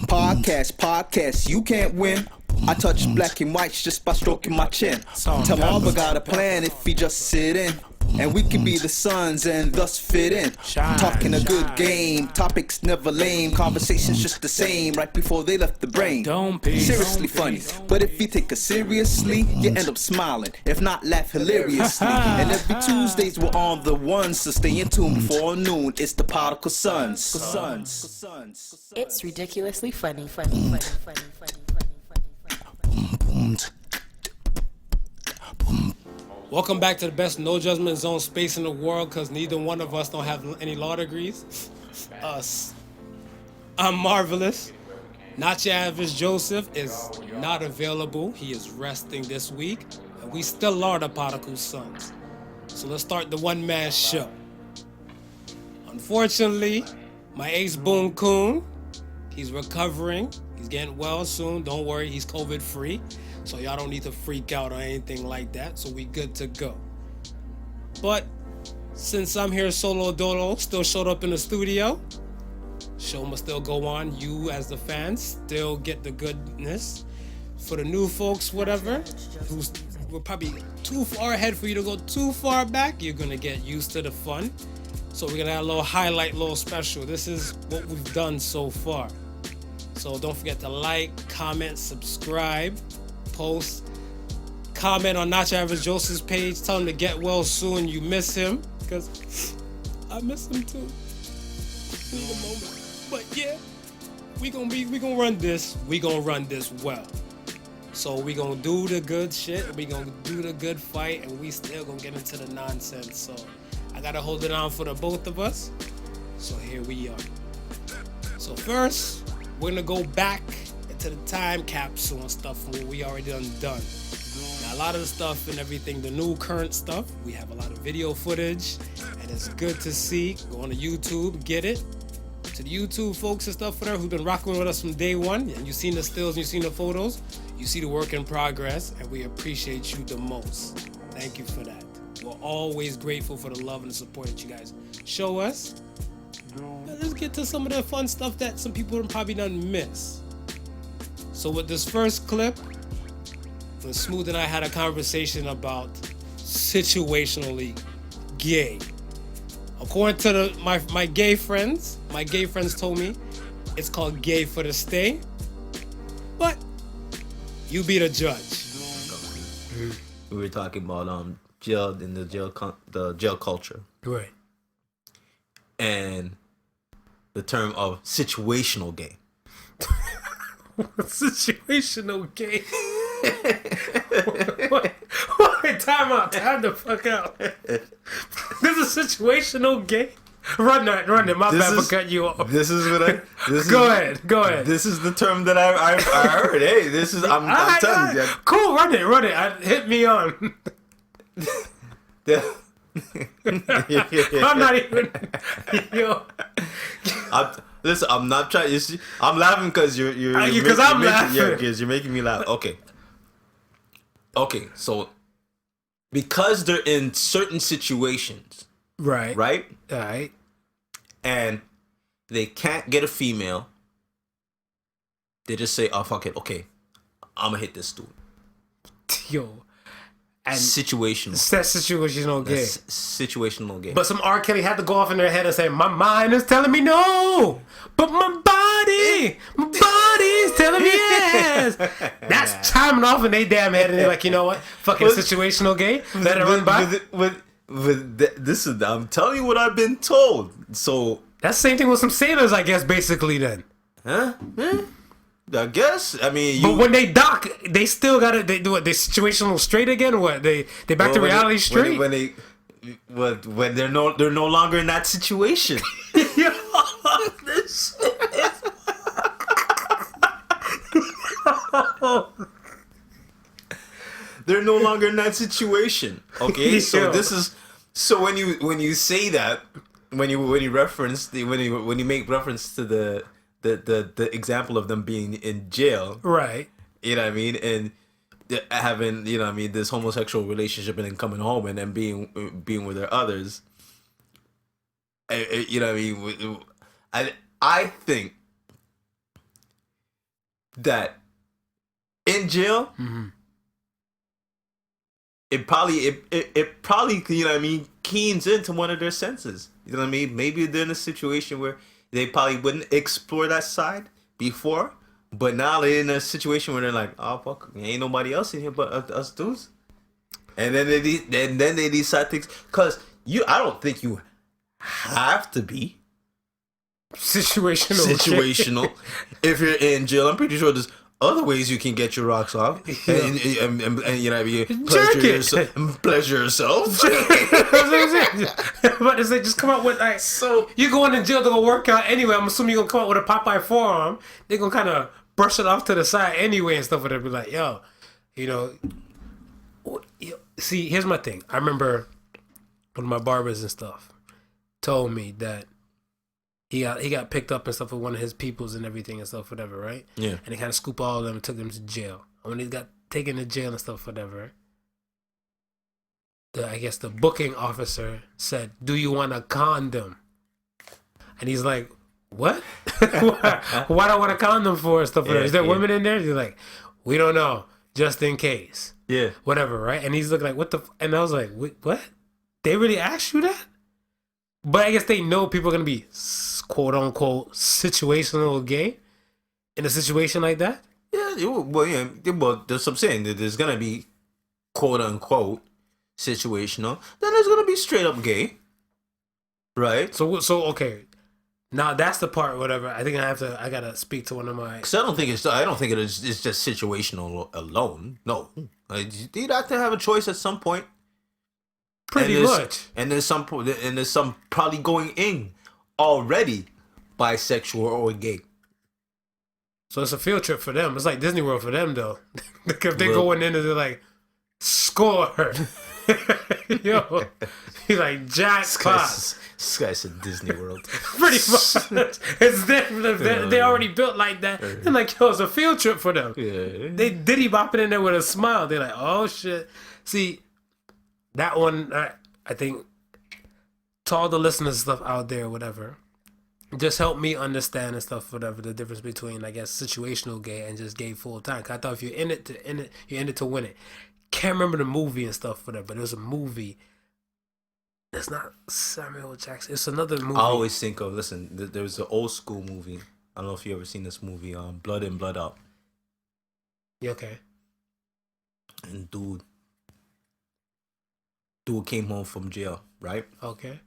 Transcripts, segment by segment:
Podcast, you can't win. I touch black and whites just by stroking my chin. Tell Marv I got a plan if he just sit in. And we can be the sons and thus fit in. Talking a good game, topics never lame. Conversations just the same, right before they left the brain. Seriously funny, but if you take us seriously, you end up smiling. If not, laugh hilariously. And every Tuesdays we're on the one, so stay in tune before noon. It's the Podical Sons. It's ridiculously funny. Welcome back to the best no judgment zone space in the world, because neither one of us don't have any law degrees. Us. I'm Marvelous. NoturAvrgJoseph is not available. He is resting this week. And we still are the Podical Sons. So let's start the one-man show. Unfortunately, my ace Boon Coon, he's recovering. He's getting well soon. Don't worry, he's COVID-free. So y'all don't need to freak out or anything like that. So we good to go. But since I'm here solo dolo, still showed up in the studio. Show must still go on. You as the fans still get the goodness. For the new folks, whatever, we're probably too far ahead for you to go too far back. You're gonna get used to the fun. So we're gonna have a little highlight, little special. This is what we've done so far. So don't forget to like, comment, subscribe, post, comment on NoturAvrgJoseph's page. Tell him to get well soon. You miss him, because I miss him too. Need a moment. But yeah, we gonna run this. We gonna run this well. So we gonna do the good shit. We gonna do the good fight, and we still gonna get into the nonsense. So I gotta hold it on for the both of us. So here we are. So first, we're gonna go back into the time capsule and stuff from what we already done. Now a lot of the stuff and everything, the new current stuff, we have a lot of video footage, and it's good to see. Go on to YouTube, get it. To the YouTube folks and stuff there who've been rocking with us from day one, and you've seen the stills and you've seen the photos, you see the work in progress, and we appreciate you the most. Thank you for that. We're always grateful for the love and the support that you guys show us. Now let's get to some of the fun stuff that some people probably done miss. So with this first clip, when Smooth and I had a conversation about situationally gay. According to my gay friends told me it's called gay for the stay. But you be the judge. We were talking about jail in the jail culture. Right. And the term of situational gay. Situational gay. What? Time the fuck out. This is situational gay. Run it. My bad for cutting you off. This is what I. Go ahead. This is the term that I heard. Hey, this is I'm telling you. Cool, run it. Hit me on. I'm not even. Yo. Listen, I'm not trying. You see, I'm laughing because you're because I'm laughing. Yeah, because you're making me laugh. Okay. So because they're in certain situations, right, and they can't get a female, they just say, "Oh fuck it, okay, I'm gonna hit this dude." Yo. And situational. That's situational gay. That's situational gay. But some R. Kelly had to go off in their head and say, "My mind is telling me no, but my body is telling me yes." That's chiming off in their damn head, and they're like, you know what? Fucking situational gay. Let it run by. This is. I'm telling you what I've been told. So that's the same thing with some sailors, I guess. Basically, then. Huh? I guess. I mean, but when they dock, they still gotta. They do what? They situational straight again? Or what? They back to reality straight? When they're no longer in that situation. This they're no longer in that situation. Okay, so this is when you say that when you make reference to the example of them being in jail, right? You know what I mean, and having this homosexual relationship and then coming home and then being with their others. You know what I mean. I think that in jail, it probably, you know what I mean, keens into one of their senses. You know what I mean? Maybe they're in a situation where they probably wouldn't explore that side before, but now they're in a situation where they're like, oh fuck, ain't nobody else in here but us dudes. And then they decide things, cause I don't think you have to be situational. If you're in jail, I'm pretty sure there's other ways you can get your rocks off, and you know, pleasure yourself. But it's like, just come out with like, so you're going to jail to go work out anyway. I'm assuming you're gonna come out with a Popeye forearm. They're gonna kind of brush it off to the side anyway and stuff. And they'll be like, yo, you know, see, here's my thing. I remember one of my barbers and stuff told me that he got picked up and stuff with one of his peoples and everything and stuff, whatever, right? Yeah. And they kind of scooped all of them and took them to jail. And when he got taken to jail and stuff, whatever, I guess the booking officer said, "Do you want a condom?" And he's like, "What? Why do I want a condom for and stuff? Is there women in there?" He's like, "We don't know, just in case." Yeah. Whatever, right? And he's looking like, "What the?" And I was like, "What? They really asked you that?" But I guess they know people are gonna be quote unquote situational gay in a situation like that. Yeah, well, that's what I'm saying. There's gonna be quote unquote situational. Then there's gonna be straight up gay, right? So okay. Now that's the part. Whatever. I think I gotta speak to one of my. Cause I don't think it's just situational alone. No, you'd have to have a choice at some point. Pretty much. And there's some probably going in already bisexual or gay. So it's a field trip for them. It's like Disney World for them though. Because they're going in and they're like, score. Yo, he's like jackpot. This guy said Disney World. Pretty much. It's them. They already built like that. And like, yo, it's a field trip for them. Yeah. They diddy bopping in there with a smile. They're like, oh shit. See, that one, I think, to all the listeners stuff out there, whatever, just help me understand and stuff, whatever, the difference between, I guess, situational gay and just gay full time. Cause I thought if you're in it, you're in it to win it. Can't remember the movie and stuff, whatever, but it was a movie. It's not Samuel Jackson. It's another movie. I always think of, there was an old school movie. I don't know if you ever seen this movie, Blood In, Blood Out. Yeah, okay. And dude came home from jail, right? Okay.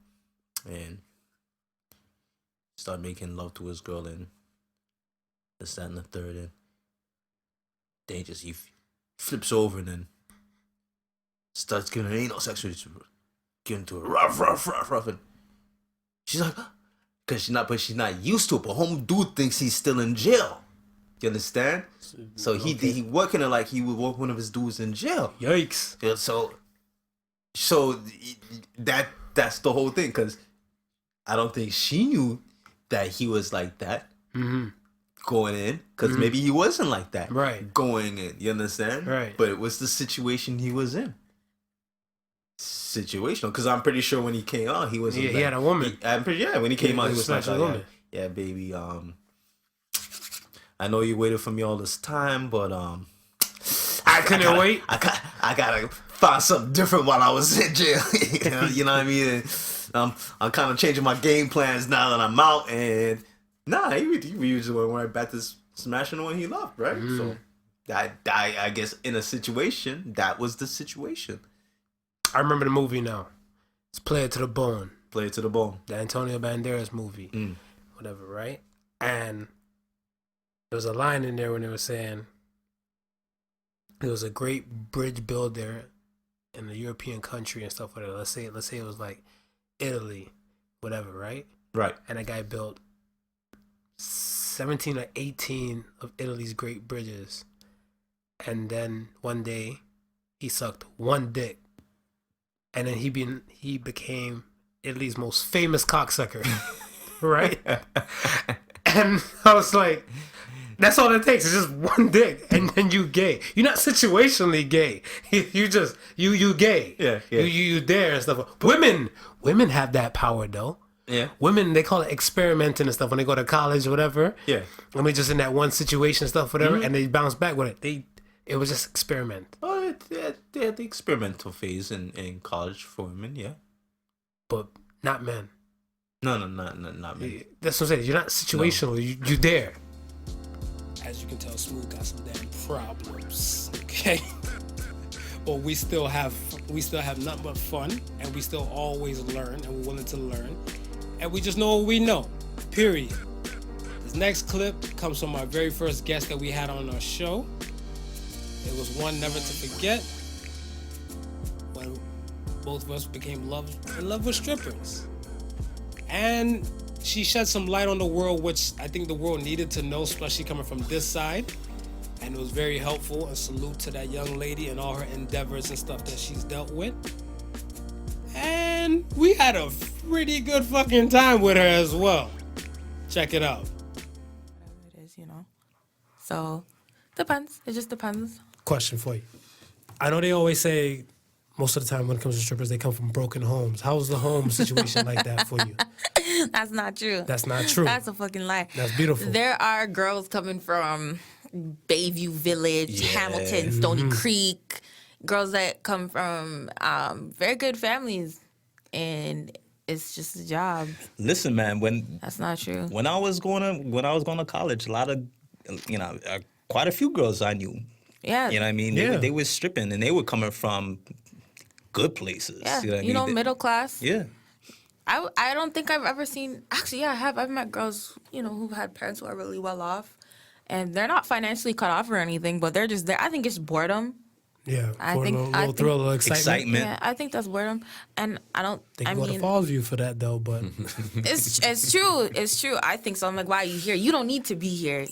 And started making love to his girl and this, that, and the third. And then he flips over and then starts giving her anal sex with her, giving to her rough. And she's like, because she's not used to it. But home dude thinks he's still in jail. You understand? So he working it like he would work one of his dudes in jail. Yikes. Yeah, so that's the whole thing, because I don't think she knew that he was like that going in, because maybe he wasn't like that going in. You understand? Right. But it was the situation he was in. Situational, because I'm pretty sure when he came out, he was. Yeah, he had a woman. When he came out, he was like, yeah, baby. I know you waited for me all this time, but I couldn't wait. I gotta find something different while I was in jail. You know what I mean? And, I'm kind of changing my game plans now that I'm out. And he just went right back to smashing the one he loved, right? So I guess in a situation, that was the situation. I remember the movie now. It's Play It to the Bone. Play It to the Bone. The Antonio Banderas movie. Whatever, right? And there was a line in there when they were saying it was a great bridge builder in a European country and stuff like that. Let's say it was like Italy, whatever, right? Right. And a guy built 17 or 18 of Italy's great bridges. And then one day he sucked one dick. And then he became Italy's most famous cocksucker. Right? And I was like, that's all it takes. It's just one dick, and then you gay. You're not situationally gay. You just you gay. Yeah. You there and stuff. Women have that power though. Yeah. Women, they call it experimenting and stuff when they go to college or whatever. Yeah. And we just in that one situation stuff, whatever, and they bounce back with it. It was just experiment. Oh, they had the experimental phase in college for women, yeah. But not men. No, not me. That's what I'm saying. You're not situational. No. You there. As you can tell, Smooth got some damn problems. Okay. But we still have nothing but fun, and we still always learn, and we're willing to learn, and we just know what we know. Period. This next clip comes from our very first guest that we had on our show. It was one never to forget when both of us became in love with strippers. And she shed some light on the world, which I think the world needed to know, especially coming from this side. And it was very helpful. A salute to that young lady and all her endeavors and stuff that she's dealt with. And we had a pretty good fucking time with her as well. Check it out. Whatever it is, So, depends. It just depends. Question for you. I know they always say most of the time when it comes to strippers, they come from broken homes. How's the home situation like that for you? That's not true. That's not true. That's a fucking lie. That's beautiful. There are girls coming from Bayview Village, Hamilton, Stony Creek, girls that come from very good families, and it's just a job. Listen, man, that's not true. When I was going to college, a lot of, quite a few girls I knew. Yeah. You know what I mean? Yeah. They were stripping, and they were coming from good places. Yeah. You know what I mean? Middle class. Yeah. I don't think I've ever seen. Actually, yeah, I have. I've met girls, who've had parents who are really well off, and they're not financially cut off or anything, but they're just there. I think it's boardom. Yeah, I for think a little thrill, a little excitement. Yeah, I think that's boredom, and I don't. They can go to Fallsview for that though, but it's true. It's true. I think so. I'm like, why are you here? You don't need to be here,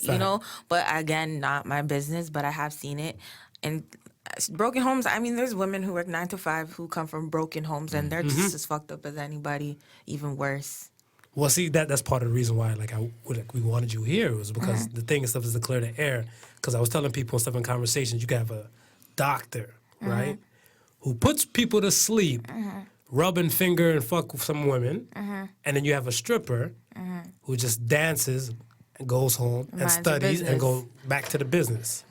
But again, not my business. But I have seen it, and broken homes. I mean, there's women who work 9 to 5 who come from broken homes, and they're just as fucked up as anybody, even worse. Well, see, that's part of the reason why we wanted you here was because the thing and stuff is to clear the air. Because I was telling people and stuff in conversations, you can have a doctor, right, who puts people to sleep, rub and finger and fuck with some women, and then you have a stripper who just dances and goes home and studies and go back to the business.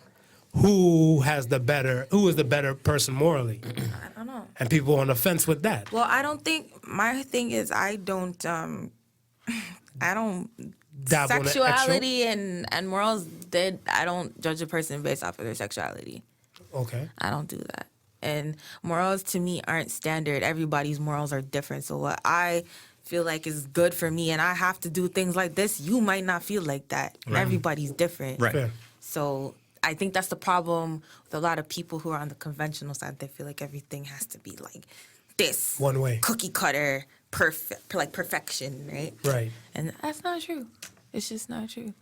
Who is the better person morally? I don't know. And people are on the fence with that. Well, I don't think my thing is I don't sexuality and morals. I don't judge a person based off of their sexuality. Okay. I don't do that. And morals to me aren't standard. Everybody's morals are different. So what I feel like is good for me and I have to do things like this, you might not feel like that. Right. Everybody's different. Right. Fair. So I think that's the problem with a lot of people who are on the conventional side. They feel like everything has to be like this. One way. Cookie cutter, perfect, like perfection, right? Right. And that's not true. It's just not true.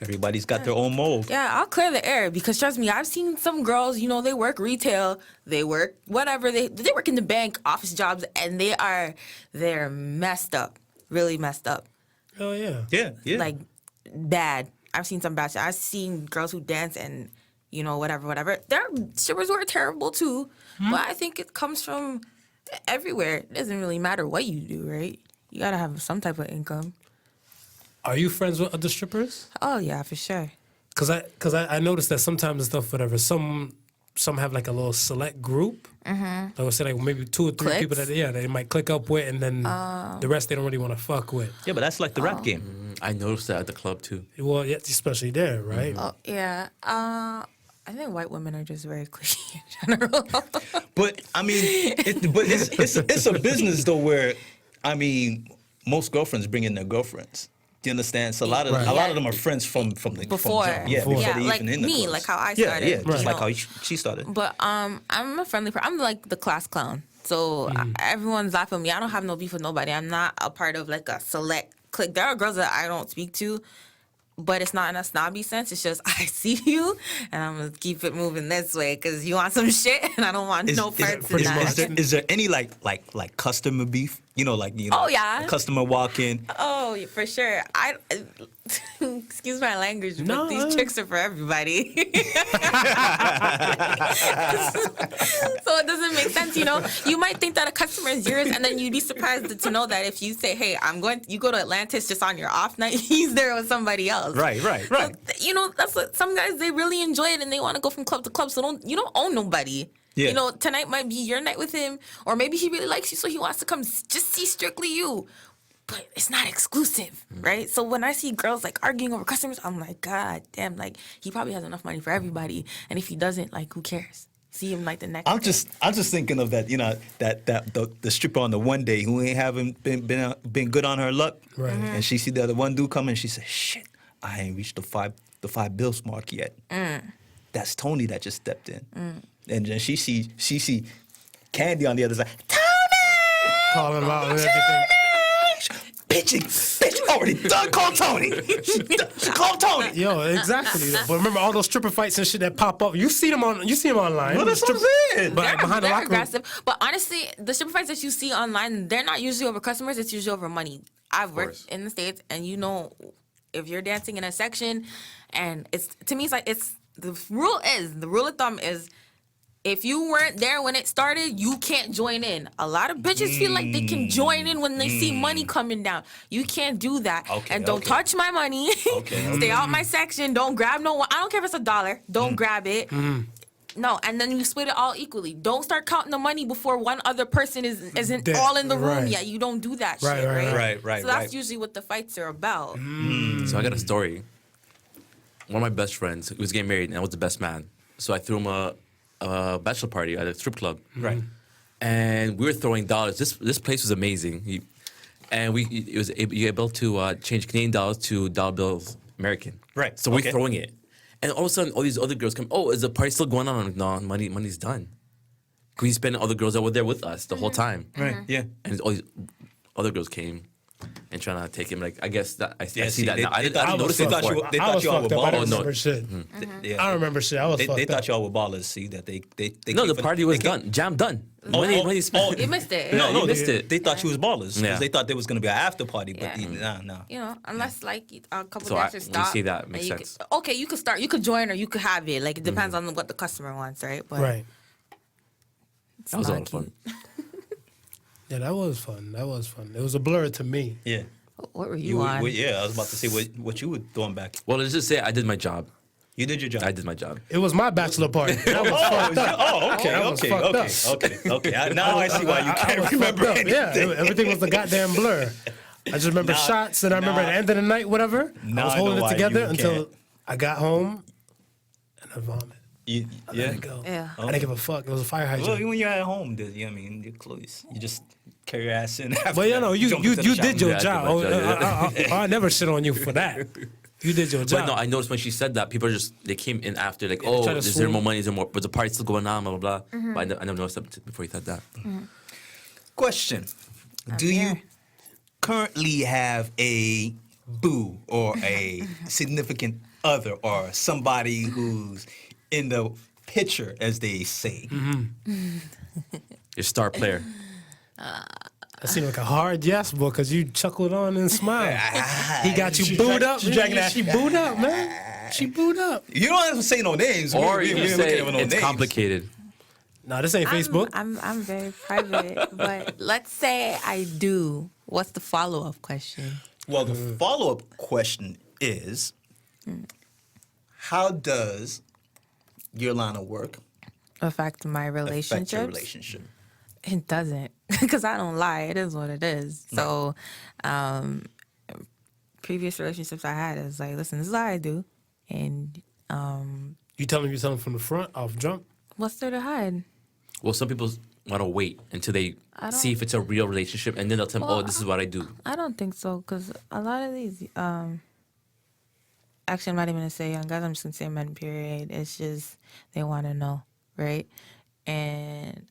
Everybody's got their own mold. Yeah, I'll clear the air because trust me, I've seen some girls, they work retail, they work whatever, they work in the bank, office jobs, and they're messed up, really messed up. Oh yeah. Yeah. Like bad. I've seen some bad shit. I've seen girls who dance and, whatever. Their strippers were terrible too, but I think it comes from everywhere. It doesn't really matter what you do, right? You gotta have some type of income. Are you friends with other strippers? Oh yeah, for sure. Cause I noticed that sometimes and stuff, whatever. Some have like a little select group. I would say like maybe 2 or 3 Clicks? people that they might click up with, and then the rest they don't really want to fuck with. Yeah, but that's like the rap game. I noticed that at the club too. Well, yeah, especially there, right? Oh yeah. I think white women are just very cliche in general. But I mean, it's a business though where, I mean, most girlfriends bring in their girlfriends. Do you understand? So a lot of them are friends from the Before. before Yeah, they like even in the me, clubs. like how I started. Yeah, just like how she started. But I'm a friendly person. I'm like the class clown. So everyone's laughing at me. I don't have no beef with nobody. I'm not a part of like a select clique. There are girls that I don't speak to, but it's not in a snobby sense. It's just I see you, and I'm gonna keep it moving this way because you want some shit, and I don't want no parts in that. Is there any like customer beef? Oh yeah, a customer walk in. Oh, for sure. excuse my language, but No. these tricks are for everybody. So it doesn't make sense, you know. You might think that a customer is yours, and then you'd be surprised to know that if you say, "Hey, you go to Atlantis just on your off night," he's there with somebody else. Right. So, you know, that's what some guys, they really enjoy it and they want to go from club to club. So you don't own nobody. Yeah. You know, tonight might be your night with him, or maybe he really likes you, so he wants to come just see strictly you. But it's not exclusive, right? So when I see girls like arguing over customers, I'm like, God damn, like he probably has enough money for everybody, and if he doesn't, like, who cares? See him like the next. I'm just thinking of that, you know, that the stripper on the one day who ain't haven't been good on her luck, Right. Mm-hmm. And she see the other one dude coming, and she says, "Shit, I ain't reached the five bills mark yet." That's Tony that just stepped in, and then she see Candy on the other side. Tony, Calling him out and everything. bitch, already done. Call Tony. She called Tony. Yo, exactly. But remember all those stripper fights and shit that pop up. You see them online. Well, that's what I'm saying. But behind the they're locker room. aggressive. But honestly, the stripper fights that you see online, they're not usually over customers. It's usually over money. I've worked in the States, and you know, if you're dancing in a section, and to me, the rule of thumb is, if you weren't there when it started, you can't join in. A lot of bitches feel like they can join in when they see money coming down. You can't do that. And don't touch my money. Stay out my section. Don't grab no one. I don't care if it's $1. Don't grab it. No, and then you split it all equally. Don't start counting the money before one other person isn't all in the room Right. yet. You don't do that Right, shit, right, right? So that's usually what the fights are about. So I got a story. One of my best friends, he was getting married, and I was the best man. So I threw him a bachelor party at a strip club. Right. And we were throwing dollars. This place was amazing. You're able to change Canadian dollars to dollar bills American. Right. So we're throwing it. And all of a sudden, all these other girls come, "Oh, is the party still going on?" I'm like, "No, money's done." We spent other girls that were there with us the whole time. Right. Yeah. And all these other girls came and trying to take him. Like, I guess that I see see, that they- now. I they didn't thought- notice they it thought you before. were- they I thought was you all fucked were up. I don't ballers. remember shit. Yeah. I don't remember shit. I was They fucked thought up. y'all were ballers. See that they No, came the for party was they came- done. Jam done. Money spent. You missed it. No, you missed it. They thought you was ballers because Yeah. they thought there was gonna be an after party, but Yeah. no. You know, unless like a couple So dancers we stop. see that and makes you sense. you could start, you could join, or you could have it. Like, it depends on what the customer wants, right? But Right. it's That was a not lot of fun. cute. Yeah, that was fun. It was a blur to me. Yeah. What were you on? Yeah, I was about to say what you were throwing back. Well, let's just say I did my job. You did your job. I did my job. It was my bachelor party. That was fucked up. okay, That was fucked up. okay. Now I see why you I can't was remember fucked up. anything. Yeah, everything was a goddamn blur. I just remember shots, and I remember at the end of the night, whatever. Now I was I know holding it why together you until can't. I got home, and I vomited. Yeah. I let it go. Yeah. I didn't give a fuck. It was a fire Well, hydrant. when you're at home, I mean, you're close. You just carry your ass in. After Well, you know, you jump into the did shower. your Yeah, I job. did my job, I never shit on you for that. You did your job. But no, I noticed when she said that, people they came in after, like, try "Oh, to is there swoon. more money? Is there more? Was the party still going on? Blah, blah, blah." But I never noticed that before you said that. Question: Do here. you currently have a boo or a significant other or somebody who's in the picture, as they say? Your star player. That seemed like a hard yes, boy, because you chuckled on and smiled. He got you booed up. She dragging that. She booed up, man. She booed up. You don't have to say no names. Or We you ain't say looking at no it's names. complicated. No, this ain't Facebook. I'm very private, but let's say I do. What's the follow-up question? Well, the follow-up question is, how does your line of work Affect my affect relationships? your relationship? It doesn't, because I don't lie. It is what it is. So, previous relationships I had is like, listen, this is how I do, and You tell him from the front, off jump. what's there to hide? Well, some people want to wait until they I see if it's a real relationship, and then they'll tell them, Well, "Oh, this is what I do." I don't think so, because a lot of these, actually, I'm not even gonna say young guys. I'm just gonna say men. Period. It's just they want to know, right? And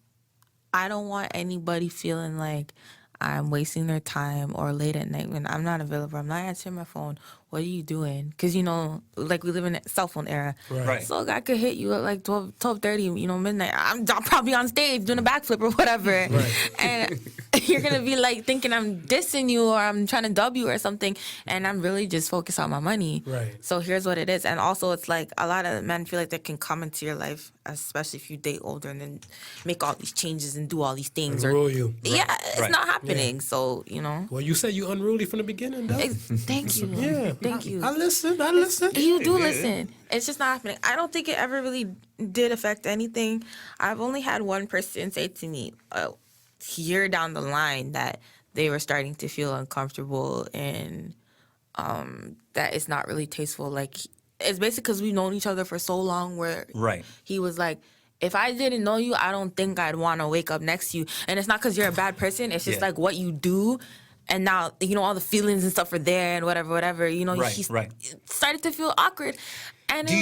I don't want anybody feeling like I'm wasting their time or late at night when I'm not available. I'm not answering my phone. What are you doing? Because, you know, like we live in a cell phone era. Right. So a guy could hit you at like 12:30, you know, midnight. I'm probably on stage doing a backflip or whatever. Right. And you're gonna be like thinking I'm dissing you or I'm trying to dub you or something, and I'm really just focused on my money. Right. So here's what it is, and also it's like a lot of men feel like they can come into your life, especially if you date older, and then make all these changes and do all these things And rule you. Yeah, it's Right. not happening. So Well, you said you unruly from the beginning, though. thank you. Yeah. Thank you. I listen. You do listen. It's just not happening. I don't think it ever really did affect anything. I've only had one person say to me a year down the line that they were starting to feel uncomfortable and that it's not really tasteful. Like, it's basically because we've known each other for so long where Right. he was like, if I didn't know you, I don't think I'd want to wake up next to you. And it's not because you're a bad person. It's just Yeah. like what you do. And now, all the feelings and stuff are there and whatever. Right, He's right. started to feel awkward. And Do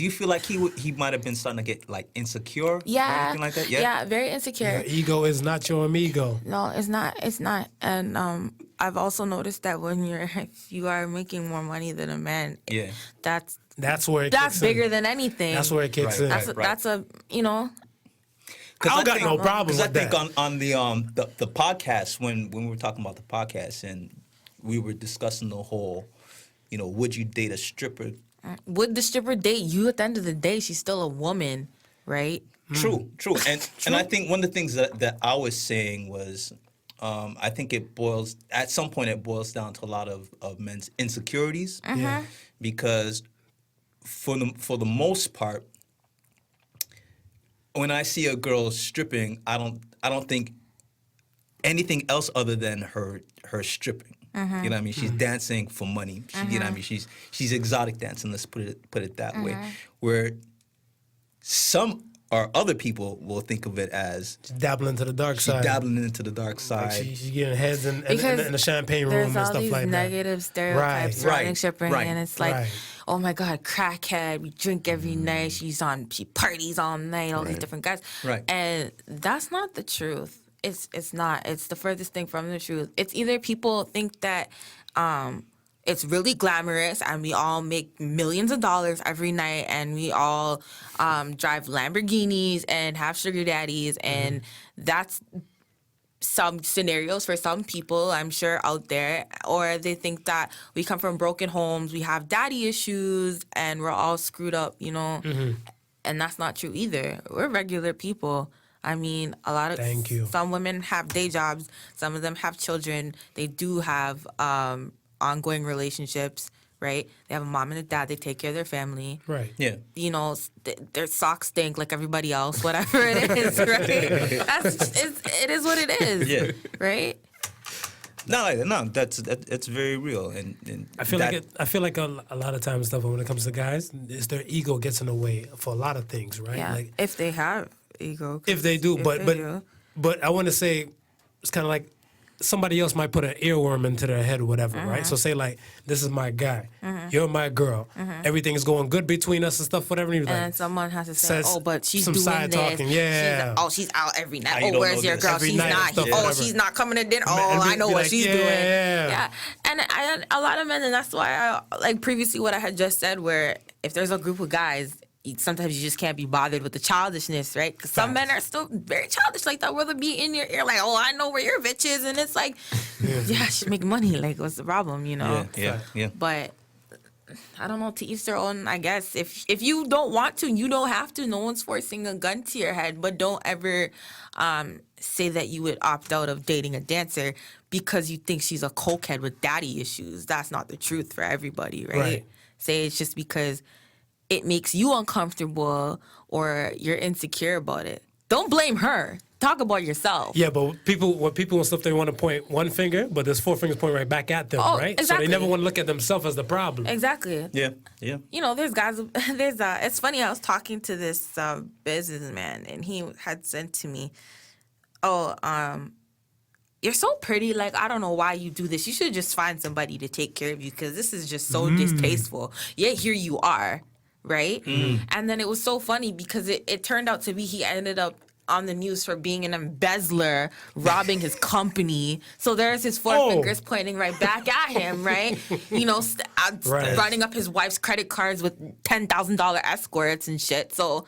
you feel like he might have been starting to get like insecure or anything like that? Yeah, very insecure. Your ego is not your amigo. No, it's not. It's not. And I've also noticed that when you are making more money than a man, Yeah. That's where it that's kicks bigger in. than anything. That's where it kicks in. That's a I don't got no problem Because I with think that. on the podcast when we were talking about the podcast and we were discussing the whole, would you date a stripper? Would the stripper date you? At the end of the day, she's still a woman, right? True. And I think one of the things that I was saying was, I think at some point it boils down to a lot of men's insecurities, because for the most part, when I see a girl stripping, I don't think anything else other than her stripping. You know what I mean? She's dancing for money. You know what I mean? She's exotic dancing. Let's put it that way. Where some or other people will think of it as Dabbling into the dark side. dabbling into the dark Like side. she's getting heads in Because the champagne room There's and all stuff these like that. negative stereotypes Right, surrounding right, stripping, right, and it's like, right. oh my God, crackhead. We drink every night. She parties all night. All these different guys. Right. And that's not the truth. It's not. It's the furthest thing from the truth. It's either people think that it's really glamorous and we all make millions of dollars every night and we all drive Lamborghinis and have sugar daddies, and that's some scenarios for some people, I'm sure, out there. Or they think that we come from broken homes, we have daddy issues, and we're all screwed up, And that's not true either. We're regular people. I mean, a lot of Thank you. some women have day jobs, some of them have children. They do have ongoing relationships, right? They have a mom and a dad. They take care of their family. Right. Yeah. Their socks stink like everybody else, whatever it is, right? It is what it is, Yeah. right? No, that's very real, and I feel like a lot of times stuff when it comes to guys is their ego gets in the way for a lot of things, right? Yeah, Like if they have ego. if they do, but I want to say it's kind of like somebody else might put an earworm into their head or whatever, right? So say like, this is my guy, you're my girl, everything's going good between us and stuff, whatever. And, And like, someone has to say, says oh, but she's some doing side this. talking, yeah. She's out every night. How you Oh, don't where's know your this? girl? Every She's night and not. stuff, Oh, whatever. she's not coming to dinner. And Oh, be I know what like, she's yeah. doing. Yeah. And a lot of men, and that's why I like previously what I had just said, where if there's a group of guys, sometimes you just can't be bothered with the childishness, right? Because some men are still very childish like that, where they'll be in your ear like, oh, I know where your bitch is. And it's like, yeah, she make money. Like, what's the problem, yeah. But I don't know, to each their own, I guess. If you don't want to, you don't have to. No one's forcing a gun to your head. But don't ever say that you would opt out of dating a dancer because you think she's a cokehead with daddy issues. That's not the truth for everybody, right? Right. Say it's just because it makes you uncomfortable or you're insecure about it. Don't blame her. Talk about yourself. Yeah, but when people and stuff, they want to point one finger, but there's four fingers pointing right back at them, Oh, right? exactly. So they never want to look at themselves as the problem. Exactly. Yeah. There's guys, it's funny, I was talking to this businessman, and he had said to me, you're so pretty, like, I don't know why you do this. You should just find somebody to take care of you, because this is just so distasteful. Yet here you are, right? And then it was so funny, because it turned out to be he ended up on the news for being an embezzler, robbing his company. So there's his four fingers pointing right back at him, right? You know, running up his wife's credit cards with $10,000 escorts and shit. So,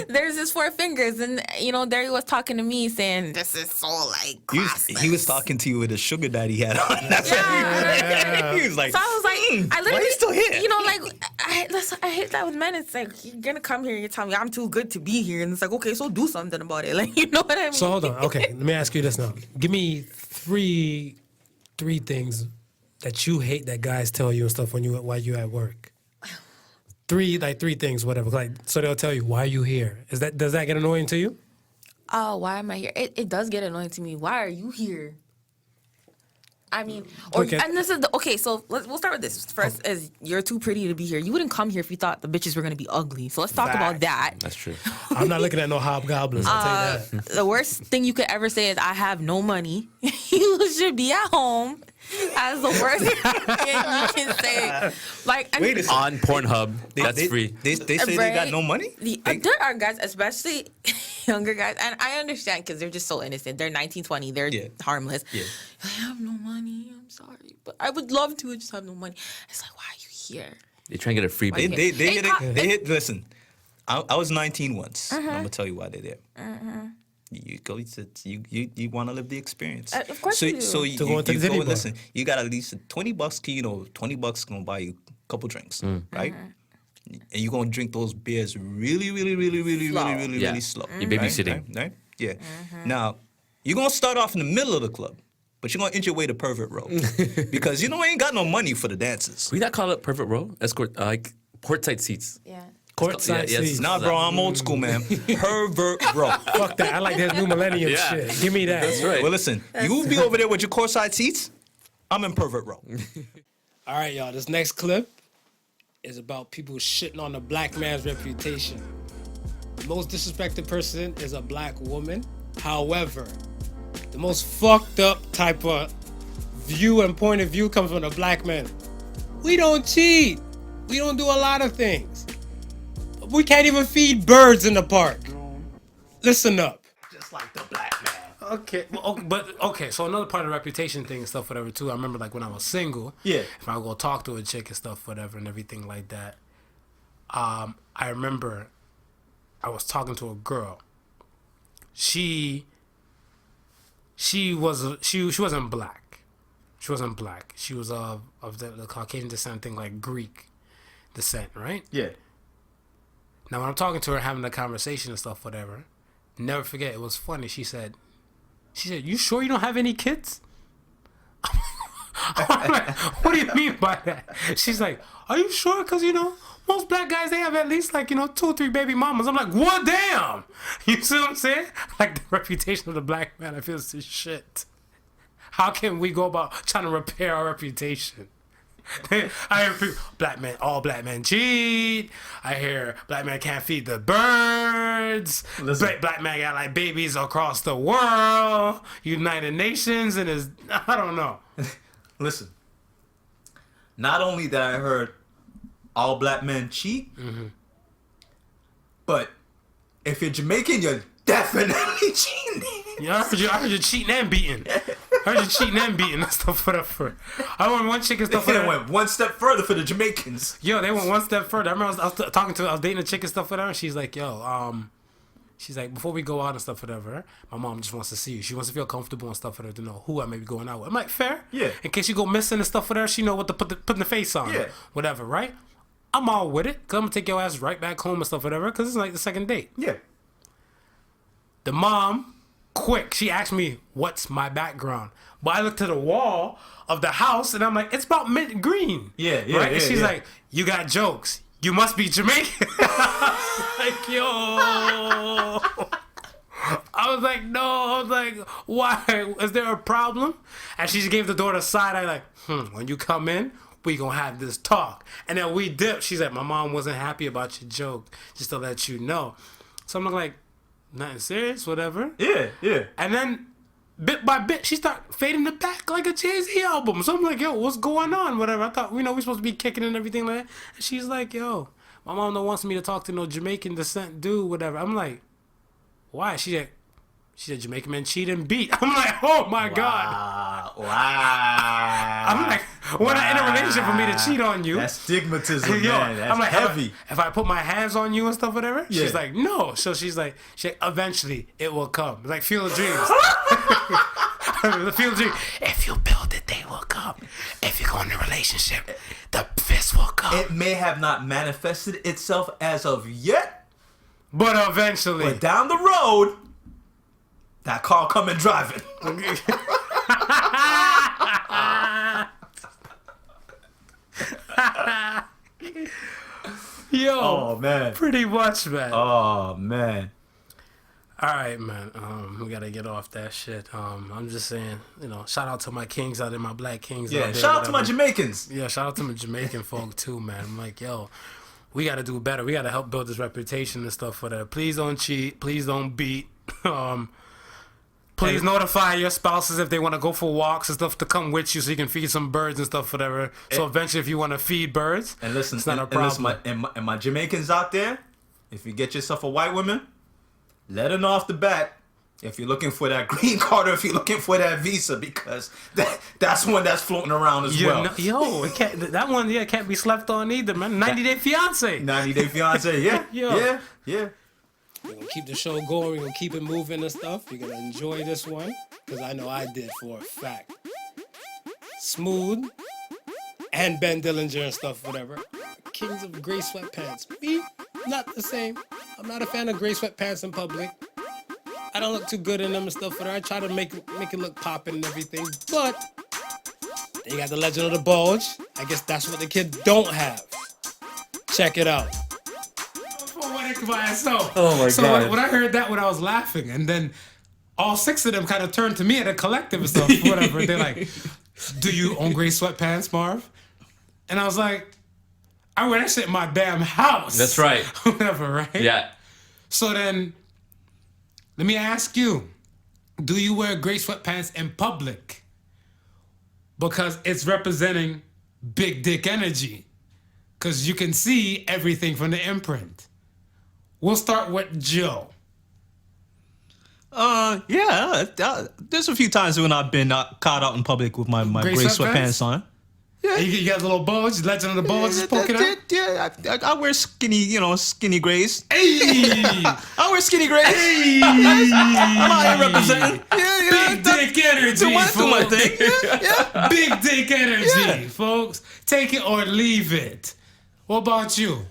there's his four fingers, and you know, there he was talking to me saying, "This is so like." He was talking to you with a sugar daddy hat on. That's what he was like. So I was like, I literally, why are you still here? You know, like I hate that with men. It's like you're gonna come here, you tell me I'm too good to be here, and it's like, okay, so do something about it. Like, you know what I mean? So hold on, okay. Let me ask you this now. Give me three things that you hate that guys tell you and stuff while you at work. Three things, whatever. Like, so they'll tell you, why are you here? Does that get annoying to you? Oh, why am I here? It does get annoying to me. Why are you here? I mean, and this is so we'll start with this. First, is you're too pretty to be here. You wouldn't come here if you thought the bitches were gonna be ugly. So let's talk about that. That's true. I'm not looking at no hobgoblins, I'll tell you that. The worst thing you could ever say is, I have no money. You should be at home. That's the worst thing you can say. Like, on Pornhub, that's free. They say they got no money? There are guys, especially younger guys, and I understand because they're just so innocent. They're 19, 20. They're harmless. Yeah. I have no money. I'm sorry. But I would love to. I just have no money. It's like, why are you here? They try and get a free baby. Listen, I was 19 once. I'm going to tell you why they're there. You go. You want to live the experience. Of course you do. So you go listen. You got at least $20. You know, $20 gonna buy you a couple drinks, right? And you're gonna drink those beers really slow. You're babysitting, right? Yeah. Now you're gonna start off in the middle of the club, but you're gonna inch your way to Pervert Row because you know ain't got no money for the dances. We not call it Pervert Row. Escort like courtside seats. Yeah. Courtside seats. Nah, bro, I'm old school, man. Pervert Row. Fuck that. I like that new millennium shit. Give me that. That's right. Well, listen, you be over there with your courtside seats. I'm in Pervert Row. All right, y'all. This next clip is about people shitting on the black man's reputation. The most disrespected person is a black woman. However, the most fucked up type of view and point of view comes from the black man. We don't cheat. We don't do a lot of things. We can't even feed birds in the park. Listen up. Just like the black man. Okay, so another part of the reputation thing and stuff, whatever, too. I remember, like, when I was single. Yeah. If I would go talk to a chick and stuff, whatever, and everything like that. I remember I was talking to a girl. She wasn't black. She wasn't black. She was of the Caucasian descent thing, like Greek descent, right? Yeah. Now, when I'm talking to her, having a conversation and stuff, whatever, never forget, it was funny. She said, you sure you don't have any kids? I'm like, what do you mean by that? She's like, are you sure? Because, you know, most black guys, they have at least, like, you know, 2 or 3 baby mamas. I'm like, what, damn? You see what I'm saying? Like, the reputation of the black man, I feel this shit. How can we go about trying to repair our reputation? I hear people, all black men cheat. I hear black men can't feed the birds. Black man got like babies across the world, United Nations, and I don't know. Listen, not only that I heard all black men cheat, but if you're Jamaican, you're definitely cheating. Yeah, I heard you cheating and beating. And stuff, whatever. I went one chick and stuff. They went one step further for the Jamaicans. Yo, they went one step further. I remember I was dating a chick and stuff, whatever. She's like, she's like, before we go out and stuff, whatever, my mom just wants to see you. She wants to feel comfortable and stuff, whatever, to know who I may be going out with. I'm like, fair. Yeah. In case you go missing and stuff, whatever, she know what to put the face on. Yeah. Whatever, right? I'm all with it, because I'm going to take your ass right back home and stuff, whatever, because it's like the second date. Yeah. The mom, quick, she asked me, what's my background? But I looked to the wall of the house, and I'm like, it's about mint green. Yeah, yeah, right? And she's like, you got jokes. You must be Jamaican. Like, yo. I was like, no. I was like, why? Is there a problem? And she just gave the door the side eye, like, when you come in, we gonna have this talk. And then we dipped. She's like, my mom wasn't happy about your joke, just to let you know. So I'm like, nothing serious, whatever. Yeah, yeah. And then, bit by bit, she started fading the back like a Jay-Z album. So I'm like, yo, what's going on, whatever. I thought, we're supposed to be kicking and everything like that. And she's like, yo, my mom don't wants me to talk to no Jamaican descent dude, whatever. I'm like, why? She said Jamaican men cheat and beat. I'm like, oh my God. Wow. I'm like, when I'm in a relationship for me to cheat on you. That's stigmatism, man. That's I'm like, heavy. If I put my hands on you and stuff, whatever, Yeah. she's like, no. So she's like, eventually it will come. Like, feel the dreams. Feel the dream. If you build it, they will come. If you go in a relationship, the fist will come. It may have not manifested itself as of yet, But eventually. but down the road, that car coming driving. Yo. Oh, man. Pretty much, man. Oh, man. All right, man. We gotta get off that shit. I'm just saying, shout out to my kings out there, my black kings. Yeah, out there, shout out to my whatever. Jamaicans. Yeah, shout out to my Jamaican folk too, man. I'm like, yo, we gotta do better. We gotta help build this reputation and stuff for that. Please don't cheat. Please don't beat. Please notify your spouses if they want to go for walks and stuff to come with you so you can feed some birds and stuff, whatever. So eventually, if you want to feed birds, And listen, it's not a and problem. listen, my Jamaicans out there, if you get yourself a white woman, let her know off the bat if you're looking for that green card or if you're looking for that visa, because that's one that's floating around as well. It can't, that one, can't be slept on either, man. 90 Day Fiance. 90 Day Fiance, yeah, Yo. yeah. We're going to keep the show going. We're going to keep it moving and stuff. You're going to enjoy this one, because I know I did for a fact. Smooth and Ben Dillinger and stuff, whatever. Kings of gray sweatpants. Me, not the same. I'm not a fan of gray sweatpants in public. I don't look too good in them and stuff, whatever. I try to make it look popping and everything, but they got the legend of the bulge. I guess that's what the kid don't have. Check it out. By itself. Oh my so God. when I heard that, when I was laughing, and then all 6 of them kind of turned to me at a collective and stuff, whatever. They're like, "Do you own gray sweatpants, Marv?" And I was like, "I wear that shit in my damn house." That's right. Whatever, right? Yeah. So then, let me ask you: do you wear gray sweatpants in public? Because it's representing big dick energy. Because you can see everything from the imprint. We'll start with Joe. Yeah. There's a few times when I've been caught out in public with my gray sweatpants on. Yeah. You got a little bulge, legend of the bulge is poking out. Yeah, I wear skinny grays. Hey! I wear skinny grays. Hey! I'm out here representing. Big dick energy, do my folks. thing. Yeah. Big dick energy, folks. Take it or leave it. What about you?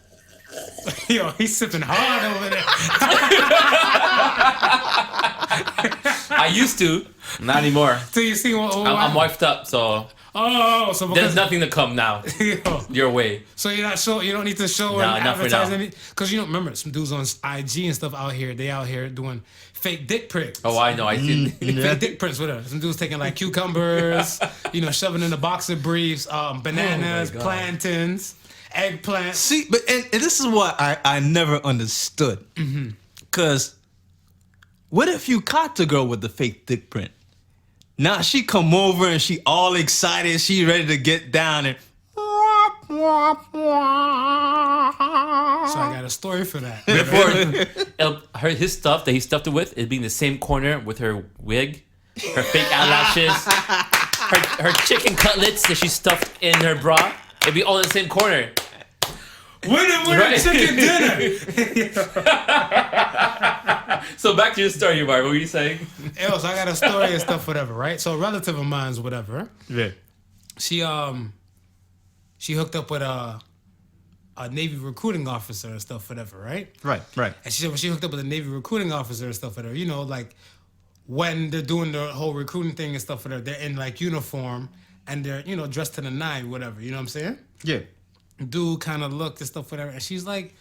Yo, he's sipping hard over there. I used to, not anymore. So you see what? I'm wifed up, so So because there's nothing to come now. Yo, Your way. so you're not show. You don't need to show Nah, and not for advertise now. any. Because remember, some dudes on IG and stuff out here. They out here doing fake dick pics. Oh, I know. I see. Fake dick prints, whatever. Some dudes taking like cucumbers, shoving in the boxer briefs, bananas, God. plantains, eggplants. See, but and this is what I never understood. Cause what if you caught the girl with the fake dick print? Now she come over and she all excited, she ready to get down and So I got a story for that. His stuff that he stuffed it with is being the same corner with her wig, her fake eyelashes, her chicken cutlets that she stuffed in her bra. It'd be all in the same corner. Winner, Right. chicken dinner. So back to your story, Marv. What were you saying? So I got a story and stuff, whatever, right? So a relative of mine's, whatever. yeah. She hooked up with a Navy recruiting officer and stuff, whatever, right? Right. And she said when she hooked up with a Navy recruiting officer and stuff, whatever, like when they're doing the whole recruiting thing and stuff, whatever, they're in like uniform and they're dressed to the nine, whatever. You know what I'm saying? Yeah. Dude kind of looked and stuff, whatever, and she's like,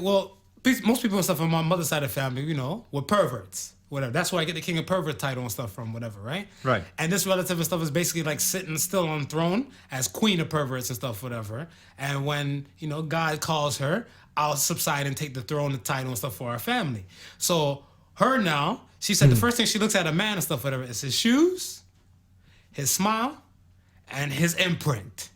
well, most people and stuff on my mother's side of the family, were perverts, whatever. That's where I get the king of pervert title and stuff from, whatever, right? Right. And this relative and stuff is basically like sitting still on the throne as queen of perverts and stuff, whatever. And when, God calls her, I'll subside and take the throne, the title and stuff for our family. So her now, she said the first thing she looks at a man and stuff, whatever, is his shoes, his smile, and his imprint.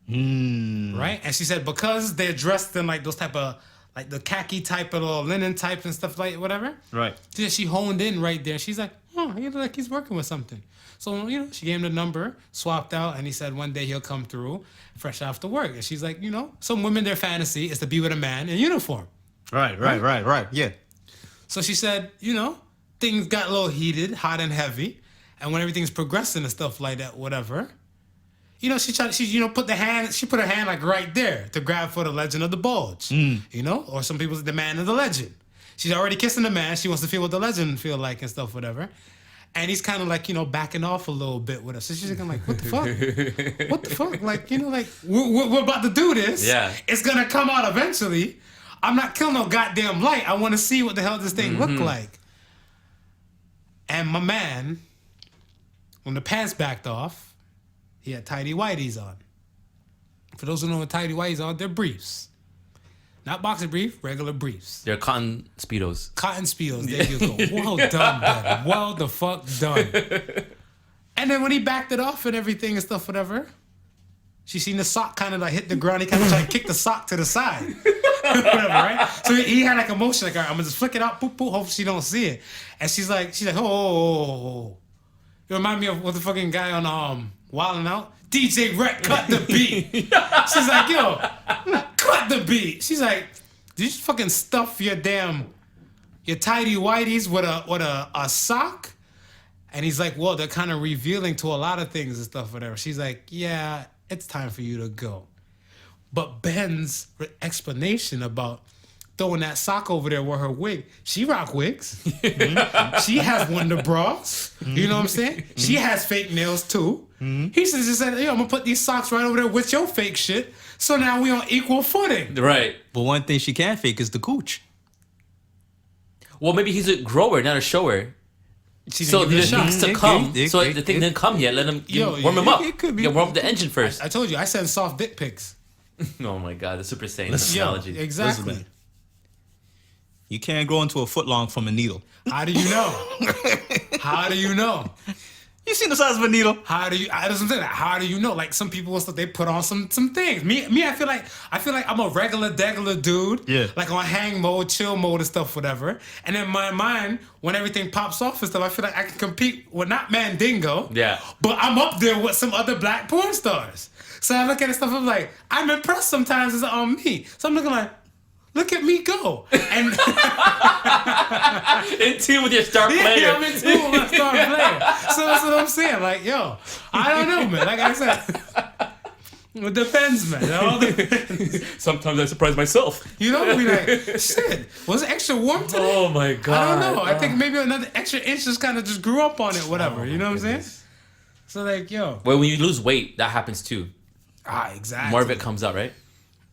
Right? And she said because they're dressed in like those type of like the khaki type of little linen type and stuff like whatever. Right. She honed in right there. She's like, oh, he look like he's working with something. So, she gave him the number, swapped out, and he said one day he'll come through fresh after work. And she's like, some women, their fantasy is to be with a man in uniform. Right. Yeah. So she said, things got a little heated, hot and heavy. And when everything's progressing and stuff like that, whatever, she put her hand like right there to grab for the legend of the bulge, or some people say the man of the legend. She's already kissing the man. She wants to feel what the legend feel like and stuff, whatever. And he's kind of like, backing off a little bit with her. So she's like, what the fuck? What the fuck? Like, we're about to do this. Yeah. It's going to come out eventually. I'm not killing no goddamn light. I want to see what the hell this thing look like. And my man, when the pants backed off, he had tidy whities on. For those who know what tidy whities are, they're briefs. Not boxer brief, regular briefs. They're cotton Speedos. Cotton Speedos, there you go. Well done, Ben. Well the fuck done. And then when he backed it off and everything and stuff, whatever, she seen the sock kind of like hit the ground. He kind of tried to kick the sock to the side. Whatever, right? So he had like a motion, like, all right, I'm gonna just flick it out, boop, boop, hopefully she don't see it. And she's like, oh. You remind me of what the fucking guy on Wildin' Out? DJ Rhett, cut the beat. She's like, yo, cut the beat. She's like, did you fucking stuff your tidy whities with a sock? And he's like, well, they're kind of revealing to a lot of things and stuff, whatever. She's like, yeah, it's time for you to go. But Ben's explanation about throwing that sock over there with her wig, she rock wigs. She has Wonder bras. You know what I'm saying? She has fake nails too. He just said, I'm going to put these socks right over there with your fake shit. So now we on equal footing. Right. But one thing she can't fake is the cooch. Well, maybe he's a grower, not a shower. So give it a it shot. needs to come. So the thing didn't come yet. Let him warm him up. It could be. Yeah, warm up the engine first. I told you, I send soft dick pics. Oh my God, the Super Saiyan analogy. Exactly. Listen, you can't grow into a foot long from a needle. How do you know? How do you know? You seen the size of a needle? How do you know? Like some people they put on some things. Me, I feel like I'm a regular dude. Yeah. Like on hang mode, chill mode and stuff, whatever. And in my mind, when everything pops off and stuff, I feel like I can compete with not Mandingo. Yeah. But I'm up there with some other black porn stars. So I look at it stuff, I'm like, I'm impressed sometimes it's on me. So I'm looking like, look at me go. And in tune with your star player. Yeah, I'm in tune with my star player. So that's what I'm saying. Like, yo, I don't know, man. Like I said, it depends, man. It all depends. Sometimes I surprise myself. We like, shit, was it extra warm today? Oh my God. I don't know. I think maybe another extra inch just kind of just grew up on it, whatever. You know what I'm saying? So like, yo. Well, when you lose weight, that happens too. Exactly. More of it comes out, right?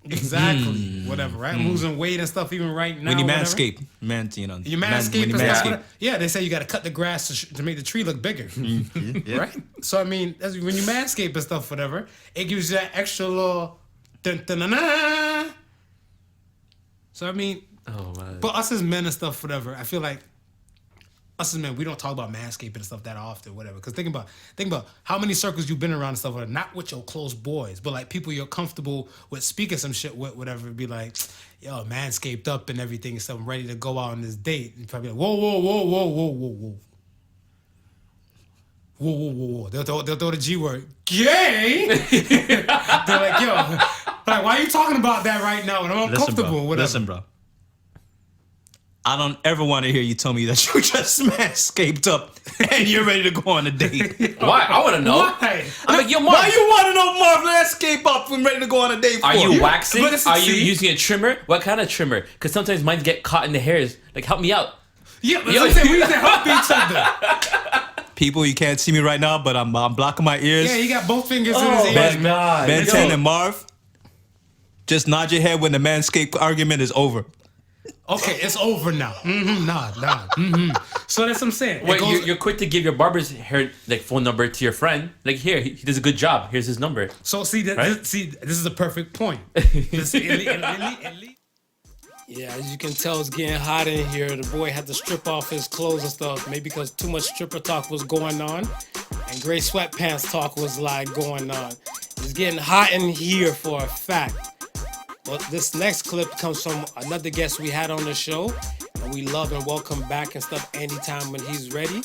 Exactly. Whatever, right? I'm losing weight and stuff even right now. When you whatever. manscape, You manscape when you and stuff. manscape. Yeah, they say you got to cut the grass to make the tree look bigger. Yeah. Right? So, I mean, that's, when you manscape and stuff, whatever, it gives you that extra little dun-dun-dun-dun. So, I mean, but us as men and stuff, whatever, I feel like us as men, we don't talk about manscaping and stuff that often, whatever. Because think about how many circles you've been around and stuff, whatever, not with your close boys, but like people you're comfortable with speaking some shit with, whatever. Be like, yo, manscaped up and everything and stuff. I'm ready to go out on this date. And probably like, whoa. They'll throw the G word, gay. They're like, yo, like, why are you talking about that right now? And I'm uncomfortable. Listen, bro. I don't ever want to hear you tell me that you just manscaped up and you're ready to go on a date. Why? I want to know. Why? I'm like, yo, Marv. Why you want to know Marv landscape up and ready to go on a date for? Are you waxing? Are you see? using a trimmer? What kind of trimmer? Because sometimes mine get caught in the hairs. Like, help me out. Yeah, but I'm saying we need to help each other. People, you can't see me right now, but I'm blocking my ears. Yeah, he got both fingers in his ears. Ben 10 and Marv, just nod your head when the manscaped argument is over. Okay, it's over now. So that's what I'm saying. Wait, you're quick to give your barber's hair phone number to your friend. Like, here, he does a good job. Here's his number. So see, Right? this is a perfect point. Yeah, as you can tell, it's getting hot in here. The boy had to strip off his clothes and stuff, maybe because too much stripper talk was going on, and gray sweatpants talk was like going on. It's getting hot in here for a fact. But this next clip comes from another guest we had on the show, and we love and welcome back and stuff anytime when he's ready.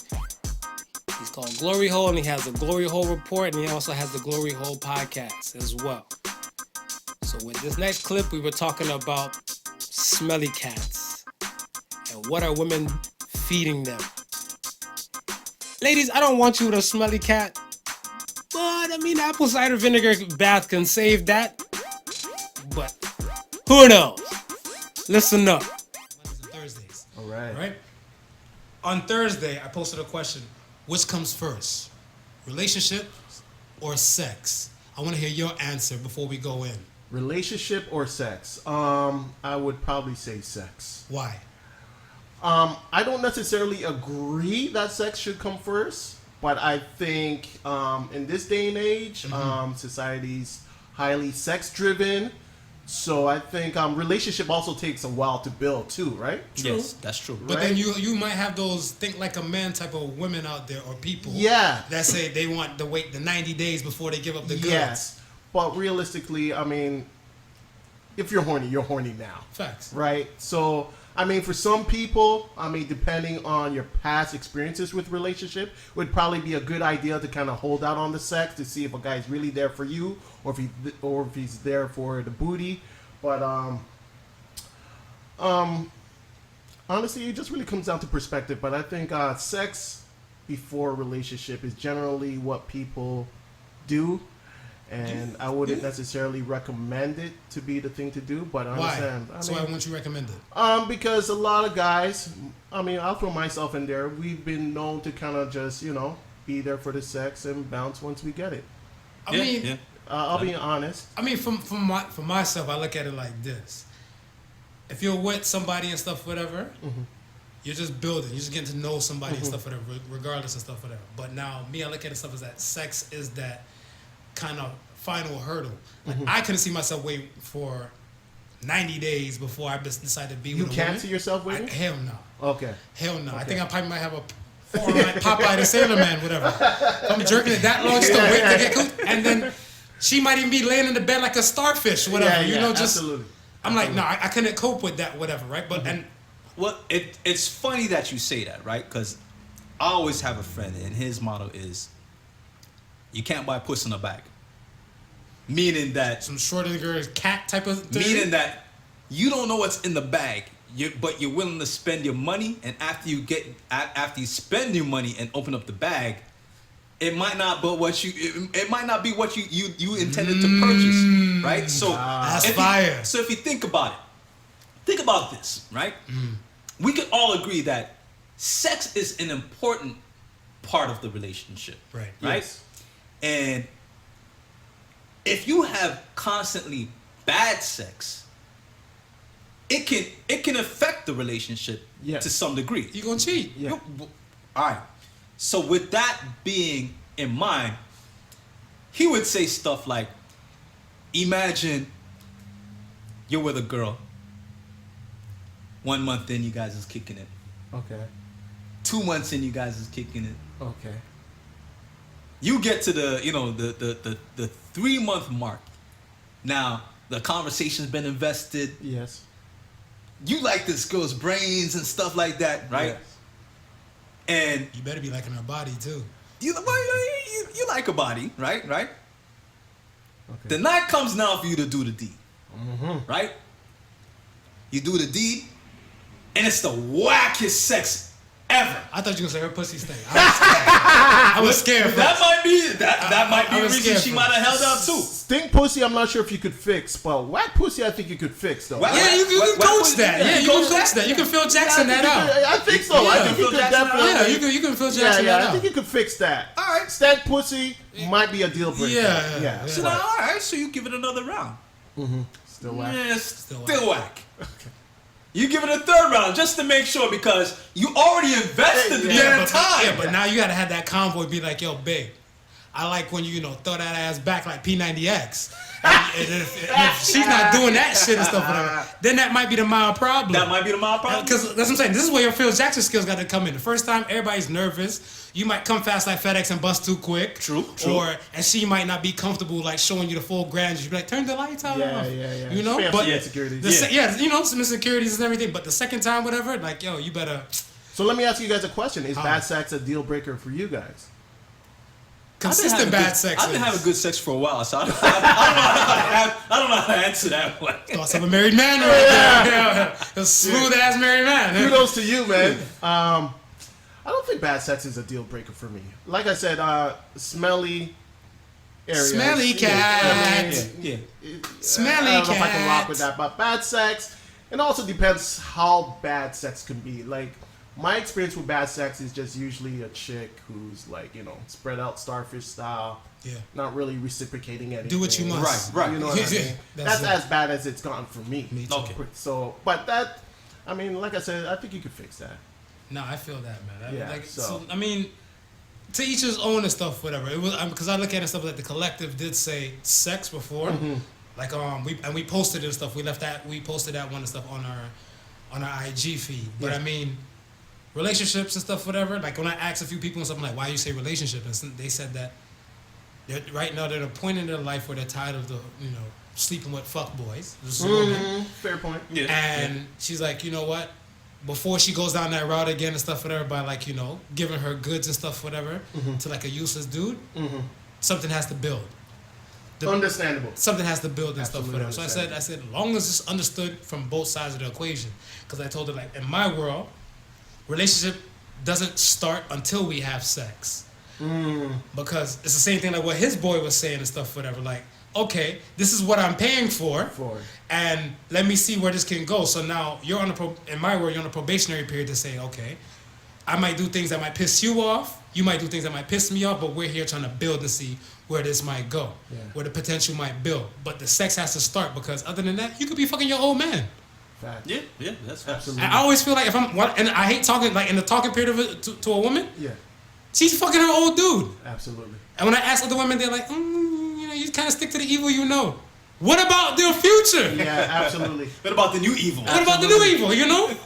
He's called Glory Hole, and he has a Glory Hole report, and he also has the Glory Hole podcast as well. So with this next clip, we were talking about smelly cats and what are women feeding them. Ladies, I don't want you with a smelly cat, but I mean, apple cider vinegar bath can save that. But who knows? Listen up. Thursdays. All right. Right? On Thursday, I posted a question. Which comes first? Relationship or sex? I want to hear your answer before we go in. Relationship or sex? I would probably say sex. Why? I don't necessarily agree that sex should come first, but I think in this day and age, society's highly sex-driven. So I think relationship also takes a while to build too, right? True. Yes, that's true. But right? then you might have those think like a man type of women out there or people that say they want to wait the 90 days before they give up the goods. Yes, but realistically, I mean, if you're horny now. Facts. Right? So, I mean, for some people, I mean, depending on your past experiences with relationship, would probably be a good idea to kind of hold out on the sex to see if a guy's really there for you or if he's there for the booty. But honestly, it just really comes down to perspective. But I think sex before a relationship is generally what people do. And I wouldn't necessarily recommend it to be the thing to do, but I understand. So why wouldn't you recommend it? Because a lot of guys, I mean, I'll throw myself in there. We've been known to kind of just, be there for the sex and bounce once we get it. I mean, I'll be honest. I mean, for myself, I look at it like this: if you're with somebody and stuff, whatever, you're just building. You're just getting to know somebody and stuff, whatever, regardless of stuff, whatever. But now, me, I look at it stuff as that sex is that kind of final hurdle. Like, I couldn't see myself waiting for 90 days before I decide to be with a woman. You can't see yourself waiting? Hell no. Okay. Hell no. Okay. I think I probably might have a form like Popeye the Sailor Man, whatever. If I'm jerking it that long, just to wait to get cool. And then she might even be laying in the bed like a starfish, whatever. Absolutely. I'm like, no, I couldn't cope with that, whatever, right? But Well, it's funny that you say that, right? Because I always have a friend, and his motto is, you can't buy puss in a bag. Meaning that... Some Schrödinger cat type of thing? Meaning that you don't know what's in the bag, but you're willing to spend your money, and after you spend your money and open up the bag, it might not be what you intended to purchase, right? So that's fire. So if you think about this, right? We can all agree that sex is an important part of the relationship, right? Yes. And if you have constantly bad sex, it can affect the relationship to some degree. You're gonna cheat. Yeah. All right. So with that being in mind, he would say stuff like, imagine you're with a girl. 1 month in, you guys is kicking it. Okay. 2 months in, you guys is kicking it. Okay. You get to the 3 month mark. Now, the conversation's been invested. Yes. You like this girl's brains and stuff like that, right? Yes. And you better be liking her body too. You like her body, right? Right? Okay. The night comes now for you to do the deed. Right? You do the deed, and it's the wackest sex ever. I thought you were gonna say her pussy stink. I was scared. That might be a reason she might have held up too. Stink pussy, I'm not sure if you could fix, but whack pussy, I think you could fix though. Yeah, you can coach that. Yeah, you can coach that. You can Phil Jackson that out. I think so. I think you could definitely. Yeah, you can Phil Jackson that out. I think you could fix that. All right. Stank pussy might be a deal breaker. Yeah. So now, all right. So you give it another round. Still whack. Yeah, still whack. You give it a third round just to make sure because you already invested the damn time. Yeah, but now you gotta have that convoy be like, yo, babe, I like when you throw that ass back like P90X. if she's not doing that shit and stuff, whatever, then that might be the mild problem. That might be the mild problem. Because that's what I'm saying. This is where your Phil Jackson skills got to come in. The first time, everybody's nervous. You might come fast like FedEx and bust too quick. True. And she might not be comfortable like showing you the full grandeur. She'd be like, turn the lights off. Yeah. You know? But insecurities. You know, some insecurities and everything. But the second time, whatever, like, yo, you better. So let me ask you guys a question. Is bad sex a deal breaker for you guys? Consistent bad sex. I've been having good sex for a while, so I don't know how to answer that one. Thoughts of a married man right there. A smooth ass married man. Kudos to you, man. I don't think bad sex is a deal breaker for me. Like I said, smelly areas. Smelly cat. Yeah. Smelly I don't know if I can cat. rock with that. But bad sex, it also depends how bad sex can be. Like, my experience with bad sex is just usually a chick who's like, you know, spread out starfish style. Yeah. Not really reciprocating anything. Do what you must. Right. You know what I mean? That's as bad as it's gotten for me. Me too. Okay. So, but that, I mean, like I said, I think you could fix that. No, I feel that, man. Yeah, So I mean, to each his own and stuff, whatever. It was because I look at it stuff like the collective did say sex before, like we posted it and stuff. We posted that one and stuff on our IG feed. But I mean, relationships and stuff, whatever. Like when I asked a few people and stuff, I'm like, why you say relationship? And they said that right now they're at a point in their life where they're tired of the sleeping with fuck boys. Fair point. Yeah. And she's like, you know what? Before she goes down that route again and stuff, whatever, by like, giving her goods and stuff, whatever, to like a useless dude, something has to build. Understandable. Something has to build and stuff, Absolutely whatever. So I said, as long as it's understood from both sides of the equation, because I told her, like, in my world, relationship doesn't start until we have sex. Because it's the same thing like what his boy was saying and stuff, whatever. Like, okay, this is what I'm paying for, and let me see where this can go. So now you're in my world, you're on a probationary period to say, okay, I might do things that might piss you off. You might do things that might piss me off, but we're here trying to build and see where this might go, where the potential might build. But the sex has to start, because other than that, you could be fucking your old man. Fact. Yeah, that's Absolutely. I always feel like and I hate talking, like in the talking period of it to a woman, Yeah, she's fucking her old dude. absolutely. And when I ask other women, they're like, you kind of stick to the evil you know. What about their future? Yeah, absolutely. What about the new evil? What about the new evil,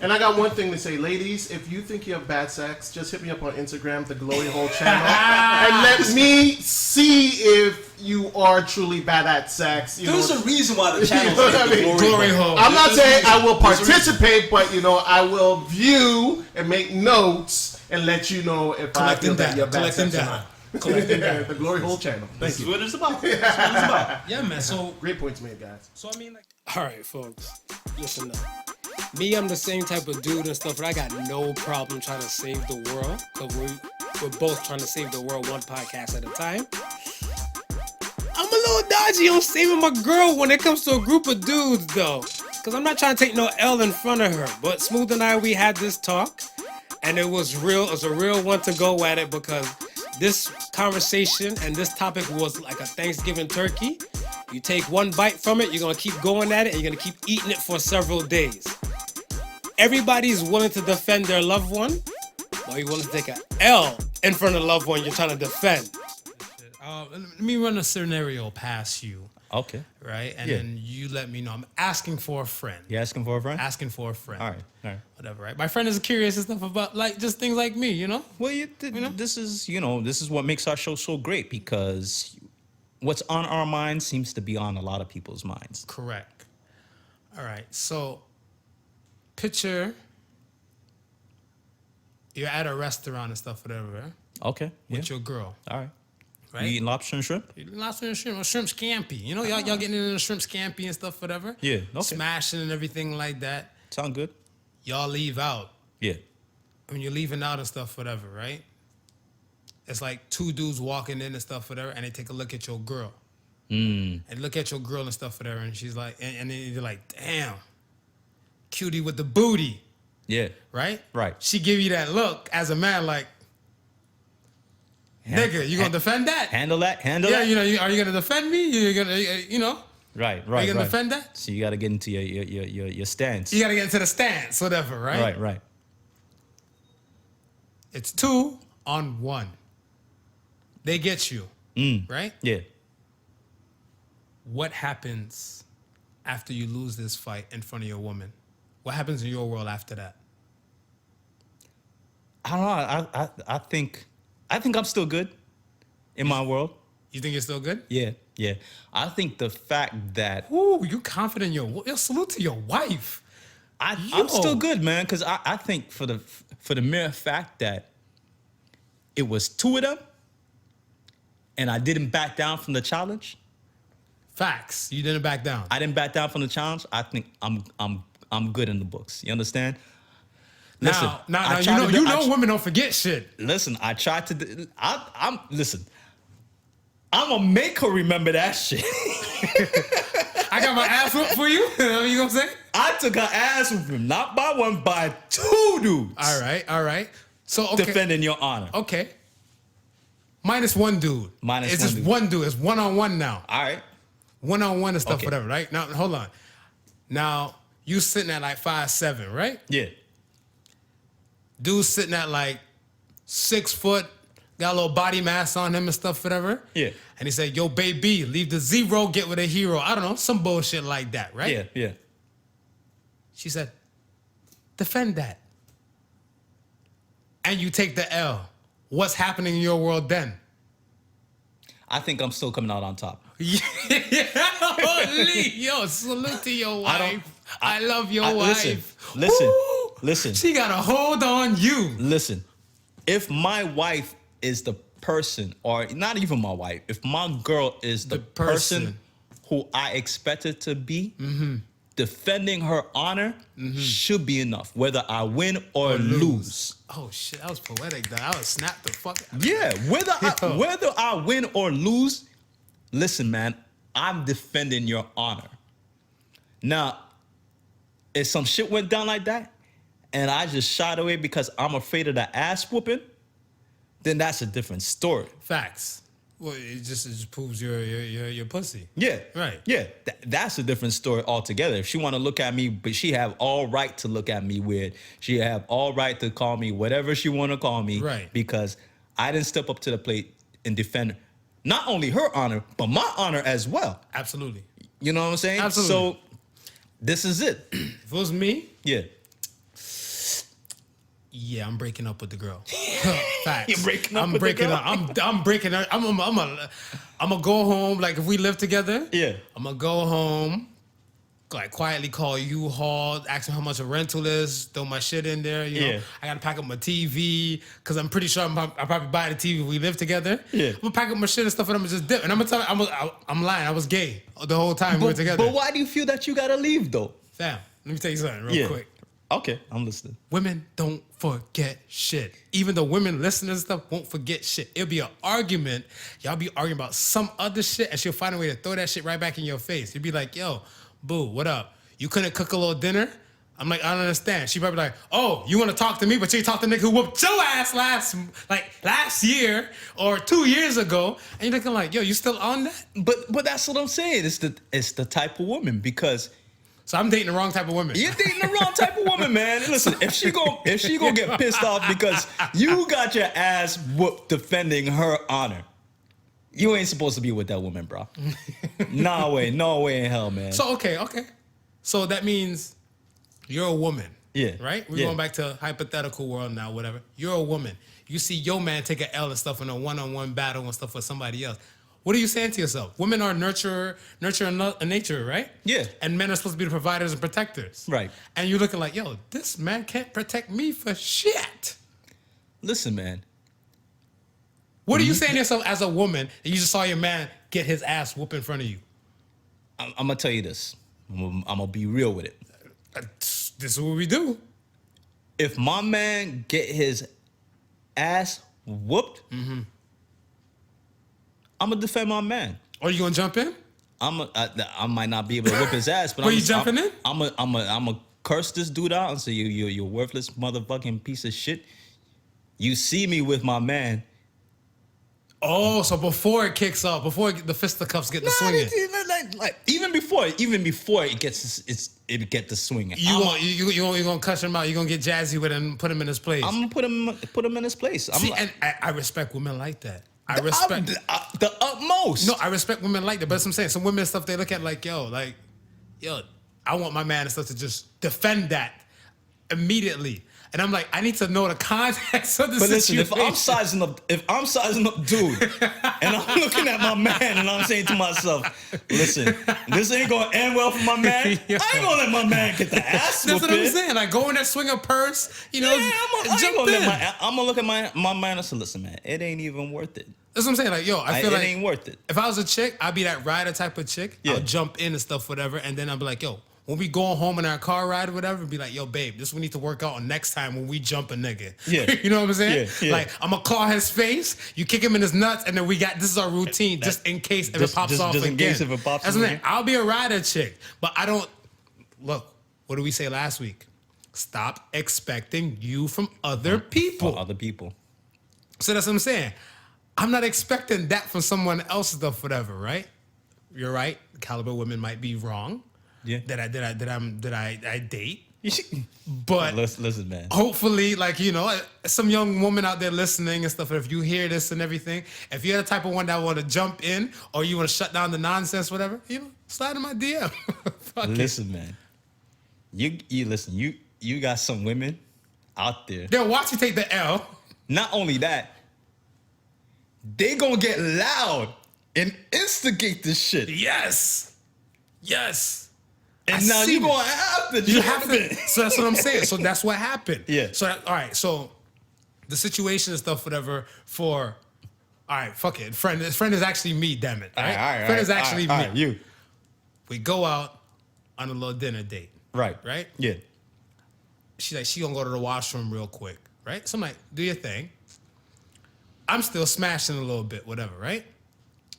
And I got one thing to say, ladies. If you think you have bad sex, just hit me up on Instagram, the Glory Hole channel, and let me see if you are truly bad at sex. There's a reason why the channel's You know what I mean? Glory hole. I'm not saying I will participate, but I will view and make notes and let you know if I feel that you're bad sex or not. Collecting data. The Glory Hole channel. This is what it's about. That's what it's about. Yeah, man. So Great points made, guys. So I mean, like, all right, folks, listen up. Me, I'm the same type of dude and stuff, but I got no problem trying to save the world. Cause we're both trying to save the world one podcast at a time. I'm a little dodgy on saving my girl when it comes to a group of dudes, though. Cause I'm not trying to take no L in front of her. But Smooth and I, we had this talk, and it was real. It was a real one to go at it, because this conversation and this topic was like a Thanksgiving turkey. You take one bite from it, you're gonna keep going at it, and you're gonna keep eating it for several days. Everybody's willing to defend their loved one, or you're willing to take an L in front of the loved one you're trying to defend. Let me run a scenario past you. Okay. Right? And then you let me know. I'm asking for a friend. You asking for a friend? Asking for a friend. All right. Whatever, right? My friend is curious and stuff about, like, just things like me, Well, this is what makes our show so great, because what's on our minds seems to be on a lot of people's minds. Correct. All right. So, picture you're at a restaurant and stuff, whatever, Okay. with your girl. All right. Right? You eating lobster and shrimp? Lobster and shrimp, or shrimp scampi. Y'all getting into the shrimp scampi and stuff, whatever. Yeah, okay. Smashing and everything like that. Sound good? Y'all leave out. Yeah. When you're leaving out and stuff, whatever, right? It's like two dudes walking in and stuff, whatever, and they take a look at your girl. And look at your girl and stuff, whatever, and she's like, and then you're like, damn, cutie with the booty. Yeah. Right? Right. She give you that look as a man, like, nigga, you gonna defend that? Handle that. Yeah, are you gonna defend me? You're gonna, Right. Are you gonna defend that? So you got to get into your stance. You gotta get into the stance, whatever, right? Right. It's 2-on-1. They get you, right? Yeah. what happens after you lose this fight in front of your woman? What happens in your world after that? I don't know. I think I'm still good in my world. You think you're still good? Yeah. I think the fact that Ooh, you confident in your salute to your wife. I'm still good, man, because I think for the mere fact that it was two of them and I didn't back down from the challenge. Facts. You didn't back down. I didn't back down from the challenge. I think I'm good in the books. You understand? Listen, now women don't forget shit. Listen, I tried to. Listen. I'm gonna make her remember that shit. I got my ass whooped for you. You know what you gonna say? I took her ass whooping, not by one, by two dudes. All right. So okay. Defending your honor. Okay. Minus one dude. It's just one dude. It's one-on-one now. All right. One-on-one and stuff, whatever, right? Now, hold on. Now, you sitting at like 5'7", right? Yeah. Dude's sitting at like 6 foot, got a little body mass on him and stuff, whatever. Yeah. And he said, yo, baby, leave the zero, get with a hero. I don't know, some bullshit like that, right? Yeah. She said, defend that. And you take the L. What's happening in your world then? I think I'm still coming out on top. Yeah, holy, yo, salute to your wife. I love your wife. Listen. She got a hold on you. Listen, if my wife is the person, or not even my wife, if my girl is the person who I expect it to be, defending her honor should be enough, whether I win or lose. Oh shit, that was poetic. Though. I would snap the fuck out. Yeah, whether I win or lose, listen, man, I'm defending your honor. Now, if some shit went down like that, and I just shied away because I'm afraid of the ass whooping, then that's a different story. Facts. Well, it just proves your pussy. Yeah. Right. Yeah. That's a different story altogether. If she want to look at me, but she have all right to look at me weird. She have all right to call me whatever she want to call me. Right. Because I didn't step up to the plate and defend not only her honor, but my honor as well. Absolutely. You know what I'm saying? Absolutely. So this is it. If it was me, yeah, I'm breaking up with the girl. Facts. You're breaking up with the girl? I'm breaking up. I'm gonna go home. Like, if we live together, I'm gonna go home, like, quietly call U-Haul, ask them how much a rental is, throw my shit in there. You know, I gotta pack up my TV, because I'm pretty sure I'll probably buy the TV if we live together. Yeah. I'm gonna pack up my shit and stuff, and I'm gonna just dip. And I'm gonna tell you, I'm lying. I was gay the whole time we were together. But why do you feel that you gotta leave, though? Fam, let me tell you something real quick. Okay, I'm listening. Women don't forget shit. Even the women listening and stuff won't forget shit. It'll be an argument. Y'all be arguing about some other shit, and she'll find a way to throw that shit right back in your face. You'll be like, yo, boo, what up? You couldn't cook a little dinner? I'm like, I don't understand. She probably like, oh, you want to talk to me, but you talk to the nigga who whooped your ass last year or 2 years ago. And you're looking like, yo, you still on that? But that's what I'm saying. It's the type of woman, because... So I'm dating the wrong type of woman. You're dating the wrong type of woman, man. Listen, if she gonna get pissed off because you got your ass whooped defending her honor, you ain't supposed to be with that woman, bro. No way in hell, man. So okay. So that means you're a woman. Yeah. Right? We're going back to hypothetical world now, whatever. You're a woman. You see your man take an L and stuff in a one-on-one battle and stuff with somebody else. What are you saying to yourself? Women are nurture in nature, right? Yeah. And men are supposed to be the providers and protectors. Right. And you're looking like, yo, this man can't protect me for shit. Listen, man. What are you saying to yourself as a woman and you just saw your man get his ass whooped in front of you? I'm going to tell you this. I'm going to be real with it. This is what we do. If my man get his ass whooped, I'm going to defend my man. Are you going to jump in? I might not be able to whip his ass, but you jumping in? I'm a curse this dude out and say, you're worthless motherfucking piece of shit. You see me with my man. Oh, so before it kicks off, before the fisticuffs get to swinging. Like even before it gets to swinging. You're gonna cuss him out. You're gonna get jazzy with him and put him in his place. I'm gonna put him in his place. And I respect women like that. I respect the utmost. No, I respect women like that. But that's what I'm saying. Some women and stuff, they look at yo, I want my man and stuff to just defend that immediately. And I'm like, I need to know the context of the situation. Listen, if I'm sizing up dude, and I'm looking at my man and I'm saying to myself, listen, this ain't gonna end well for my man. I ain't gonna let my man get the ass That's whooping. what I'm saying. Like, go in there, swing a purse, I'm gonna look at my man and say, listen, man, it ain't even worth it. That's what I'm saying. Like, I feel like it ain't worth it. If I was a chick, I'd be that rider type of chick. Yeah. I'll jump in and stuff, whatever, and then I'll be like, when we go home in our car ride or whatever, be like, babe, this we need to work out on next time when we jump a nigga. Yeah. You know what I'm saying? Yeah. Like, I'm gonna claw his face, you kick him in his nuts, and then this is our routine, just in case if it pops off again. That's what I'm saying. I'll be a rider chick, but I don't, look, what did we say last week? Stop expecting you from other people. From other people. So that's what I'm saying. I'm not expecting that from someone else, stuff, whatever, right? You're right. Caliber women might be wrong. Yeah. That I date. But listen, man. Hopefully, some young woman out there listening and stuff. If you hear this and everything, if you're the type of one that want to jump in or you want to shut down the nonsense, whatever, slide in my DM. Listen, man. You listen. You got some women out there. They'll watch you take the L. Not only that, they gonna get loud and instigate this shit. Yes. And now you're going to have to jump in. So that's what I'm saying. So that's what happened. Yeah. So, all right. So the situation and stuff, whatever, all right, fuck it. Friend is actually me, damn it. Right? Friend is actually me. You. We go out on a little dinner date. Right. Yeah. She's like, she gonna go to the washroom real quick. Right? So I'm like, do your thing. I'm still smashing a little bit, whatever, right?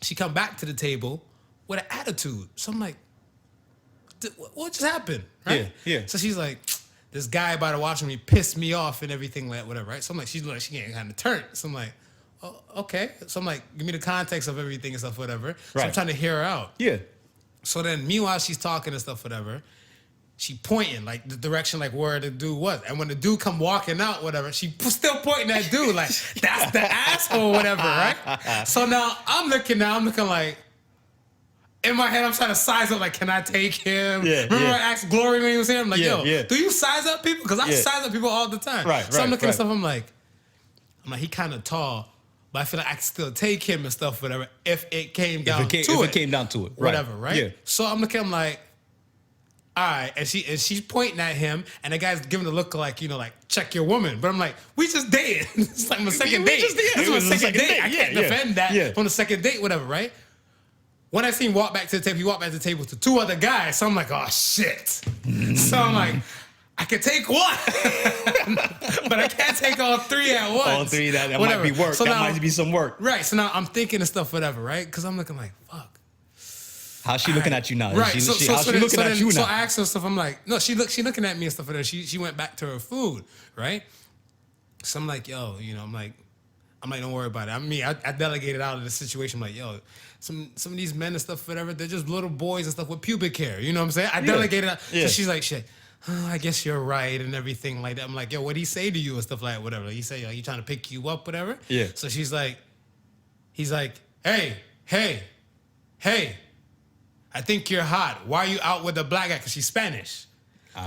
She come back to the table with an attitude. So I'm like, what just happened? Right? Yeah. So she's like, this guy by the washroom, he pissed me off and everything, like whatever, right? So I'm like, she can't kind of turn. So I'm like, oh, okay. So I'm like, give me the context of everything and stuff, whatever. So I'm trying to hear her out. Yeah. So then, meanwhile, she's talking and stuff, whatever. She pointing like the direction like where the dude was, and when the dude come walking out, whatever, she still pointing at dude like that's the asshole, whatever, right? So now I'm looking like. In my head, I'm trying to size up, like, can I take him? Yeah, Remember I asked Glory when he was here? I'm like, Yeah. do you size up people? Because I size up people all the time. So I'm looking at stuff, I'm like, he kind of tall, but I feel like I can still take him and stuff, whatever, if it came down to it. If it came down to it. Whatever, right? Yeah. So I'm looking, I'm like, all right, and she's pointing at him, and the guy's giving a look like, like, check your woman. But I'm like, we just dated. It's like my second date. This was my second date. I can't defend that from the second date, whatever, right? When I seen him walk back to the table, he walked back to the table to two other guys. So I'm like, oh, shit. So I'm like, I can take one, but I can't take all three at once. All three, that might be work. So that might be some work. Right. So now I'm thinking of stuff, whatever, right? Because I'm looking like, fuck. How's she looking at you now? Right. How's she looking at you now? So I asked her stuff. I'm like, no, she looking at me and stuff. She went back to her food, right? So I'm like, yo, I'm like, don't worry about it. I mean, I delegated out of the situation. I'm like, yo, some of these men and stuff, whatever, they're just little boys and stuff with pubic hair. You know what I'm saying? I delegated out. Yeah. So she's like, shit, I guess you're right and everything like that. I'm like, yo, what'd he say to you and stuff like that, whatever? He say, he trying to pick you up, whatever? Yeah. So he's like, hey, I think you're hot. Why are you out with a black guy? Because she's Spanish.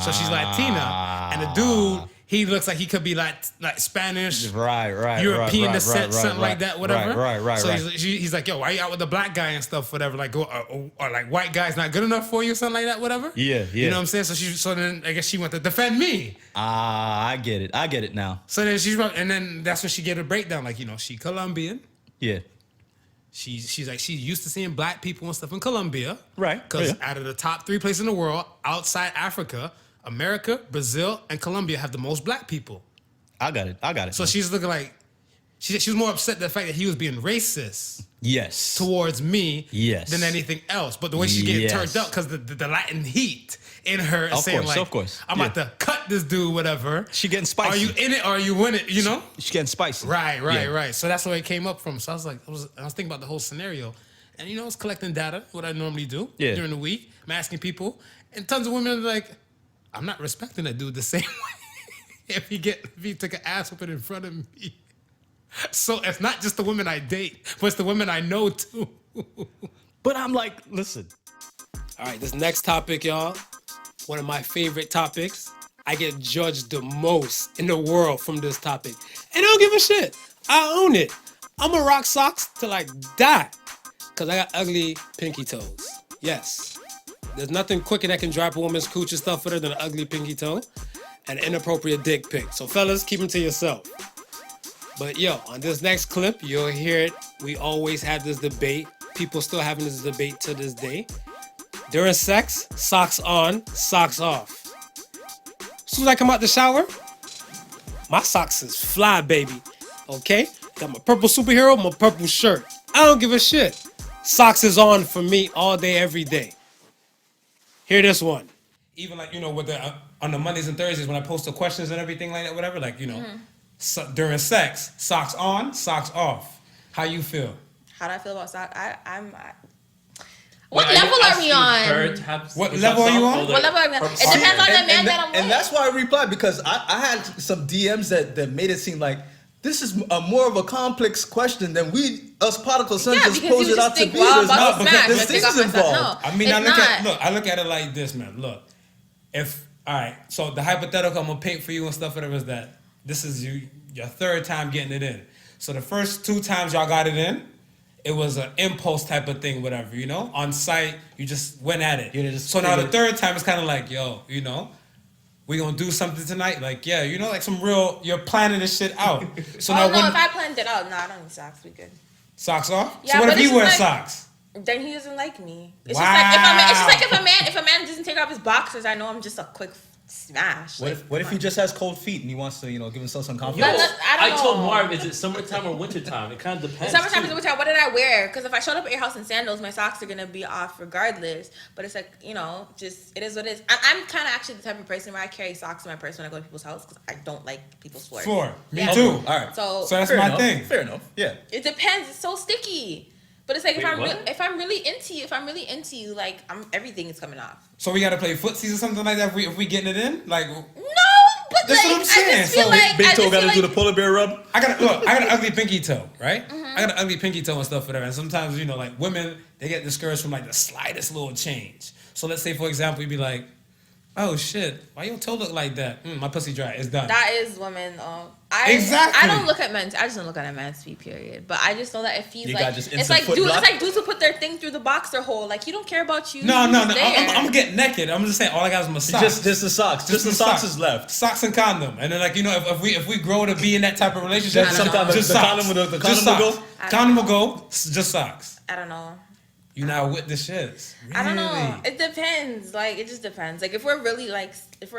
So she's Latina. And the dude, he looks like he could be like Spanish, European descent, something like that, whatever. Right. So he's like, yo, why are you out with a black guy and stuff, whatever? Like, or like white guy's not good enough for you, something like that, whatever. Yeah. You know what I'm saying? So then I guess she went to defend me. I get it now. So then that's when she get a breakdown, like, she Colombian. Yeah. She's like, she's used to seeing black people and stuff in Colombia. Right. Because out of the top 3 places in the world, outside Africa, America, Brazil, and Colombia have the most black people. I got it. So she's looking like, she was more upset at the fact that he was being racist. Yes. Towards me. Yes. Than anything else. But the way she's getting turned up, because the Latin heat in her is saying like, of course. I'm about to cut this dude, whatever. She getting spicy. Are you in it or are you in it, She getting spicy. Right. So that's where it came up from. So I was like, I was thinking about the whole scenario. And I was collecting data, what I normally do during the week. I'm asking people. And tons of women are like, I'm not respecting that dude the same way if he took an ass whooping in front of me. So it's not just the women I date, but it's the women I know too. But I'm like, listen. All right, this next topic, y'all, one of my favorite topics. I get judged the most in the world from this topic. And I don't give a shit. I own it. I'm gonna rock socks till I die. Cause I got ugly pinky toes. Yes. There's nothing quicker that can drop a woman's cooch and stuff for her than an ugly pinky toe and an inappropriate dick pic. So fellas, keep them to yourself. But yo, on this next clip, you'll hear it. We always have this debate. People still having this debate to this day. During sex, socks on, socks off. As soon as I come out the shower, my socks is fly, baby. Okay? Got my purple superhero, my purple shirt. I don't give a shit. Socks is on for me all day, every day. Hear this one. Even like, you know, with the on the Mondays and Thursdays when I post the questions and everything like that, whatever, like, you know, so, during sex, socks on, socks off. How you feel? How do I feel about socks? What level are we on? What level are you on? What level are we on? It depends on the man that I'm with. And that's why I replied, because I had some DMs that made it seem like this is more of a complex question than us Podical sons just pose it out to be. Well, There's things involved. No, I mean, I look at it like this, man. Look, all right, so the hypothetical I'm gonna paint for you and stuff, whatever is that this is your third time getting it in. So the first 2 times y'all got it in, it was an impulse type of thing, whatever, you know? On site, you just went at it. So now the third time it's kind of like, yo, you know, we gonna do something tonight? Like, yeah, you know, like some real, you're planning this shit out. So if I planned it out, I don't need socks, we good. Socks off? Yeah, so what if he wears socks? Then he doesn't like me. It's wow. just like if a man doesn't take off his boxers, I know I'm just a quick smash. What if he just has cold feet and he wants to, you know, give himself some confidence? I told Marv, is it summertime or wintertime? It kind of depends. Summertime is wintertime. What did I wear? Because if I showed up at your house in sandals, my socks are gonna be off regardless. But it's like, you know, just it is what it is. I'm kind of actually the type of person where I carry socks in my purse when I go to people's house because I don't like people's floors. Me too. All right. So that's my thing. Fair enough. Yeah. It depends. It's so sticky. But it's like if I'm really into you, like everything is coming off. So we gotta play footsies or something like that if we getting it in, like. No, but that's like what I'm saying. I just feel like Big toe gotta do the polar bear rub. I got an ugly pinky toe, right? I got an ugly pinky toe and stuff whatever. And sometimes, you know, like women, they get discouraged from like the slightest little change. So let's say, for example, you'd be like, oh shit, why your toe look like that? My pussy dry, it's done. That is women. Exactly. I don't look at men. I just don't look at a man's feet. Period. But I just know that if he's it's like dudes who put their thing through the boxer hole. Like he don't care about you. No. I'm gonna get naked. I'm just saying all I got is my socks. Just the socks. Just the socks is left. Socks and condom. And then like, you know, if we grow to be in that type of relationship, sometimes just the socks. condom will go. Condom will go. Just socks. I don't know. You not with the shits. Really? I don't know. It depends. Like it just depends. Like if we're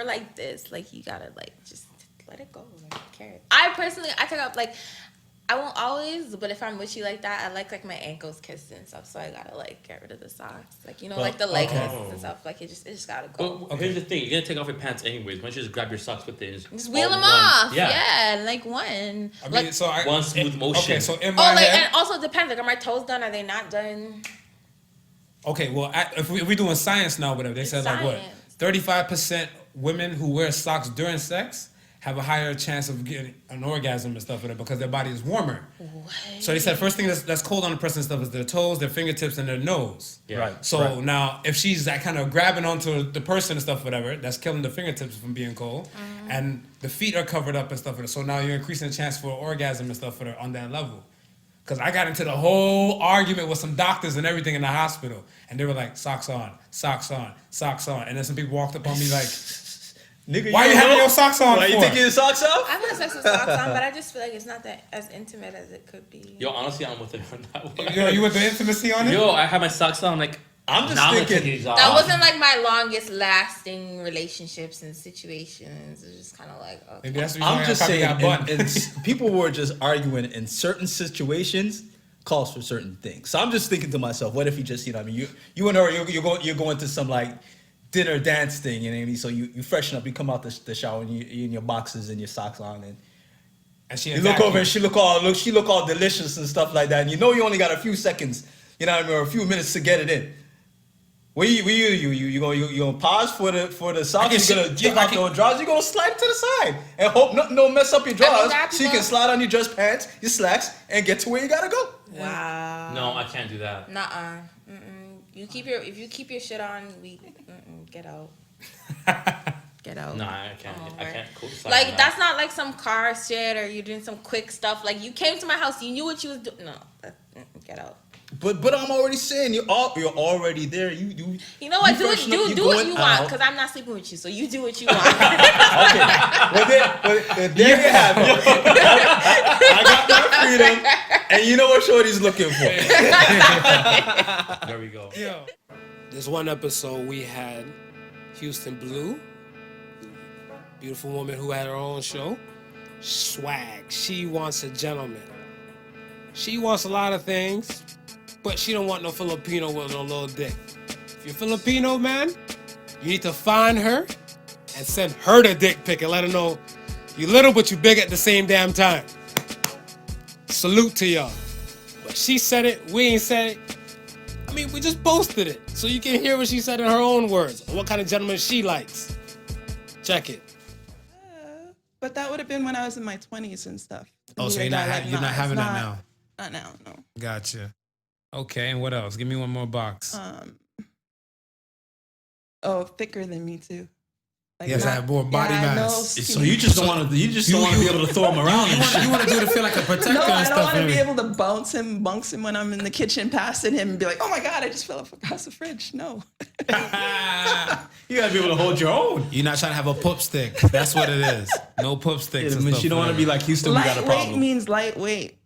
like this, like you gotta like just let it go. Like care. I take up like I won't always, but if I'm with you like that, I like my ankles kissed and stuff. So I gotta like get rid of the socks. Like, you know, like the leg kisses and stuff. Like it just gotta go. Well, here's the thing: you're gonna take off your pants anyways. Why don't you just grab your socks with it? Just wheel them off. Yeah, like one. I mean, one smooth motion. Okay, so in my head, and also it depends. Like, are my toes done? Are they not done? Okay, well, if we're doing science now, whatever they said, like what, 35% women who wear socks during sex have a higher chance of getting an orgasm and stuff with it because their body is warmer. What? So they said first thing that's cold on a person's stuff is their toes, their fingertips, and their nose. Yeah. Right. So now if she's that kind of grabbing onto the person and stuff, whatever, that's killing the fingertips from being cold, and the feet are covered up and stuff with it. So now you're increasing the chance for orgasm and stuff with her on that level. Because I got into the whole argument with some doctors and everything in the hospital. And they were like, socks on, socks on, socks on. And then some people walked up on me like, nigga, why you having your socks on? Why you taking your socks off? I've had sex with socks on, but I just feel like it's not that as intimate as it could be. Yo, honestly, I'm with it on that one. Yo, you with the intimacy on it? Yo, I have my socks on. I'm like, I'm just thinking that wasn't like my longest lasting relationships and situations. It's just kind of like, okay. Maybe that's I'm just saying, and people were just arguing in certain situations calls for certain things. So I'm just thinking to myself, what if you just, you know, I mean, you and her, you're going to some like dinner dance thing, you know what I mean? So you freshen up, you come out the shower, and you in your boxes and your socks on, and she you look over and she look all delicious and stuff like that, and you know you only got a few seconds, you know what I mean, or a few minutes to get it in. You gonna pause for the socks? You gonna take out your drawers? You gonna slide to the side and hope nothing don't mess up your drawers, so you can slide on your dress pants, your slacks, and get to where you gotta go. Wow. No, I can't do that. Nuh-uh. If you keep your shit on, get out. Get out. No, I can't. I can't. Like that's not like some car shit or you're doing some quick stuff. Like you came to my house, you knew what you was doing. No, get out. But I'm already saying you're already there. You know what? Do what you want, because I'm not sleeping with you. So you do what you want. Okay. Well, there you have it. I got my freedom, and you know what Shorty's looking for. There we go. Yo, this one episode we had Houston Blue, beautiful woman who had her own show. Swag. She wants a gentleman. She wants a lot of things, but she don't want no Filipino with no little dick. If you're Filipino, man, you need to find her and send her the dick pic and let her know you little but you big at the same damn time. Salute to y'all. But she said it, we ain't said it. I mean, we just posted it, so you can hear what she said in her own words, what kind of gentleman she likes. Check it. But that would have been when I was in my 20s and stuff. Oh, so you're not having that now? Not now, no. Gotcha. Okay, and what else? Give me one more box. Thicker than me too. Like yes, I have more body mass. So you just don't want to. You just don't want to be able to throw him around. You want to do it to feel like a protector No, and I stuff. don't want to be able to bunks him when I'm in the kitchen passing him and be like, oh my God, I just fell off across the fridge. No. You gotta be able to hold your own. You're not trying to have a poop stick. That's what it is. No poop sticks. I mean, she don't want to be like Houston. We got a Lightweight problem. means lightweight.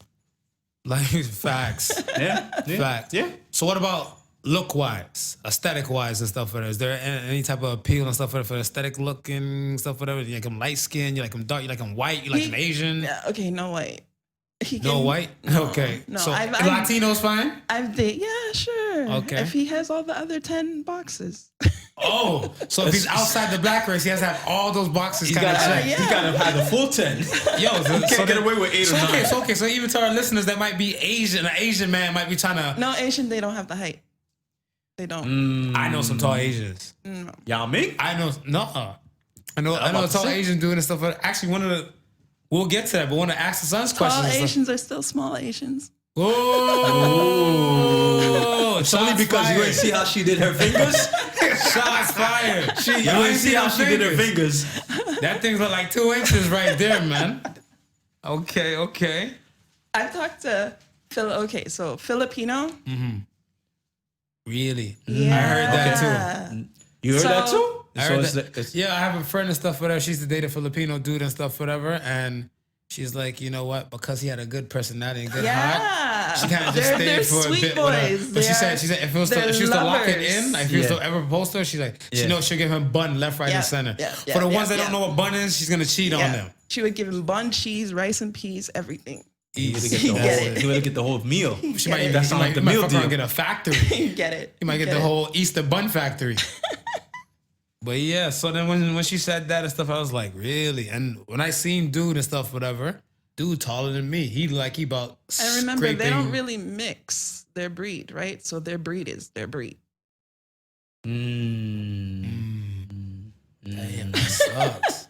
Like facts. Facts. Yeah. So what about look-wise, aesthetic-wise and stuff? Is there any type of appeal and stuff for aesthetic looking stuff? Whatever. You like him light skin? You like him dark? You like him white? You like him Asian? Yeah, okay, no white. No white? Okay. No, so Latino's fine? Yeah, sure. Okay. If he has all the other 10 boxes. Oh, so if he's outside the black race, he has to have all those boxes kind of checked. He gotta have the full 10. Yo, Can't get away with 8 or 9. So even to our listeners that might be Asian, an Asian man might be trying to. No, Asian, they don't have the height. They don't. I know some tall Asians. No. Yao Ming? I know a tall Asian doing this stuff. Actually, we'll get to that, but one of Ask the Sun's questions. Tall Asians are still small Asians. Oh, it's only because you ain't see how she did her fingers. Shots fired. You ain't see how she did her fingers. That thing's like 2 inches right there, man. Okay. I've talked to so Filipino. Mm-hmm. Really? Yeah. I heard that too. You heard that too? I heard that. Yeah, I have a friend and stuff, whatever. She used to date a Filipino dude and stuff, whatever. And she's like, you know what? Because he had a good personality and good heart, she kind of just stayed for a bit. But she said if she was to lock it in, like if he was to ever propose to her, she's like, she knows she'll give him bun left, right, and center. For the ones that don't know what bun is, she's gonna cheat on them. She would give him bun, cheese, rice and peas, everything. He would get the whole meal. She might that sound like the meal deal. Get a factory. You get it. He might get the whole Easter bun factory. But yeah, so then when she said that and stuff, I was like, really? And when I seen dude and stuff, whatever, dude taller than me. He about. And remember, they don't really mix their breed, right? So their breed is their breed. Damn, that sucks.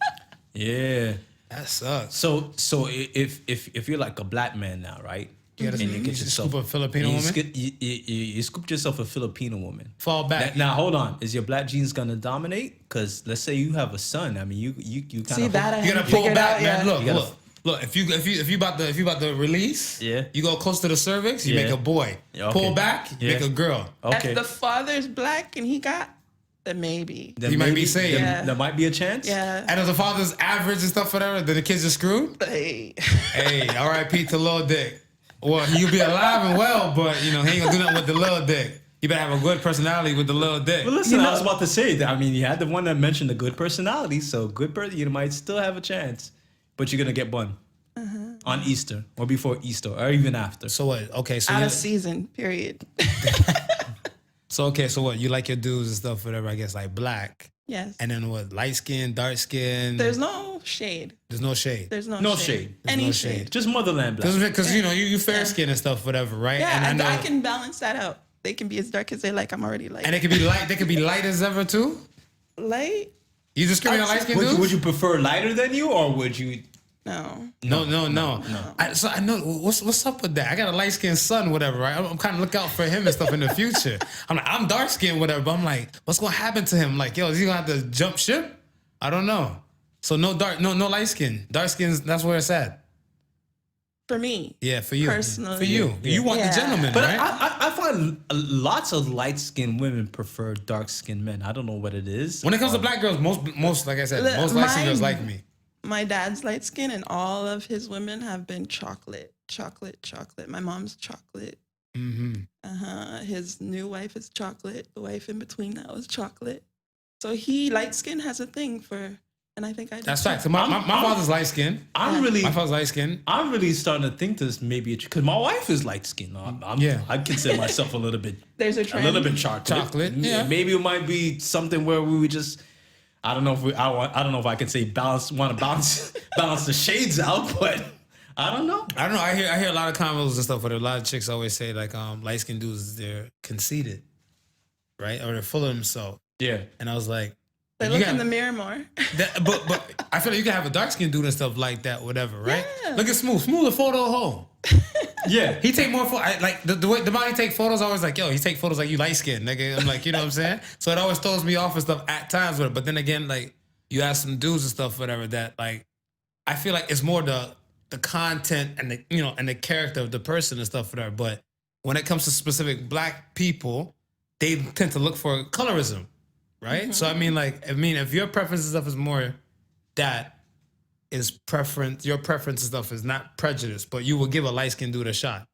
Yeah. That sucks. So if you're like a black man now, right? You get yourself a Filipino woman. You scooped yourself a Filipino woman. Fall back. Now hold on. Is your black genes gonna dominate? Because let's say you have a son. I mean, you kind see of that you gotta pull back, man. Yeah. Look. If you about to release, you go close to the cervix, you make a boy. Okay. Pull back, you make a girl. Okay. If the father's black and he got, then maybe. He might be saying there might be a chance. Yeah. And if the father's average and stuff, whatever, then the kids are screwed. Hey, R.I.P. to Lil Dick. Well, he'll be alive and well, but he ain't gonna do nothing with the Lil Dick. You better have a good personality with the Lil Dick. Well, listen, I was about to say that. I mean, you had the one that mentioned the good personality, so you might still have a chance, but you're gonna get one on Easter or before Easter or even after. So what? Okay, so out of season, period. So what? You like your dudes and stuff, whatever. I guess like black. Yes. And then what? Light skin, dark skin. There's no shade. There's no shade. There's no shade. Any shade. Just motherland black. Because you fair skin and stuff, whatever, right? Yeah, and I can balance that out. They can be as dark as they like. I'm already light. And they could be light. They could be light as ever too. Light? You discriminate on light skin dudes? Would you prefer lighter than you, or would you? No. No. So I know what's up with that. I got a light skinned son, whatever. Right? I'm kind of looking out for him and stuff in the future. I'm like, I'm dark skinned, whatever. But I'm like, what's gonna happen to him? Like, yo, is he gonna have to jump ship? I don't know. So no light skin. Dark skins. That's where it's at. For me. Yeah, for you. Personally. For you. You want the gentleman, But right? I find lots of light-skinned women prefer dark-skinned men. I don't know what it is. When it comes to black girls, most like I said, most light skinned girls like me. My dad's light skin, and all of his women have been chocolate. My mom's chocolate. Mm-hmm. His new wife is chocolate. The wife in between that was chocolate. So he light skin has a thing for, and I think I do. That's right. So my father's light skinned. My father's light skinned. I'm really starting to think this maybe because my wife is light skinned. I consider myself a little bit. There's a trend. A little bit chocolate. Yeah. Maybe it might be something where we would just. I don't know if I can say balance the shades out, but I don't know. I hear a lot of convos and stuff where a lot of chicks always say like light skinned dudes, they're conceited, right? Or they're full of themselves. Yeah. And I was like, They look in the mirror more. but I feel like you can have a dark skinned dude and stuff like that, whatever, right? Yeah. Look at Smooth a photo hole. Yeah. He take more photos. Like the way the body take photos, I always like, yo, he take photos like you light skinned, nigga. I'm like, you know what I'm saying? So it always throws me off and stuff at times with it. But then again, like you ask some dudes and stuff, whatever, that like I feel like it's more the content and the character of the person and stuff, whatever. But when it comes to specific black people, they tend to look for colorism, right? Mm-hmm. So I mean, if your preference and stuff is more that. Is preference, your preference and stuff is not prejudice, but you will give a light-skinned dude a shot.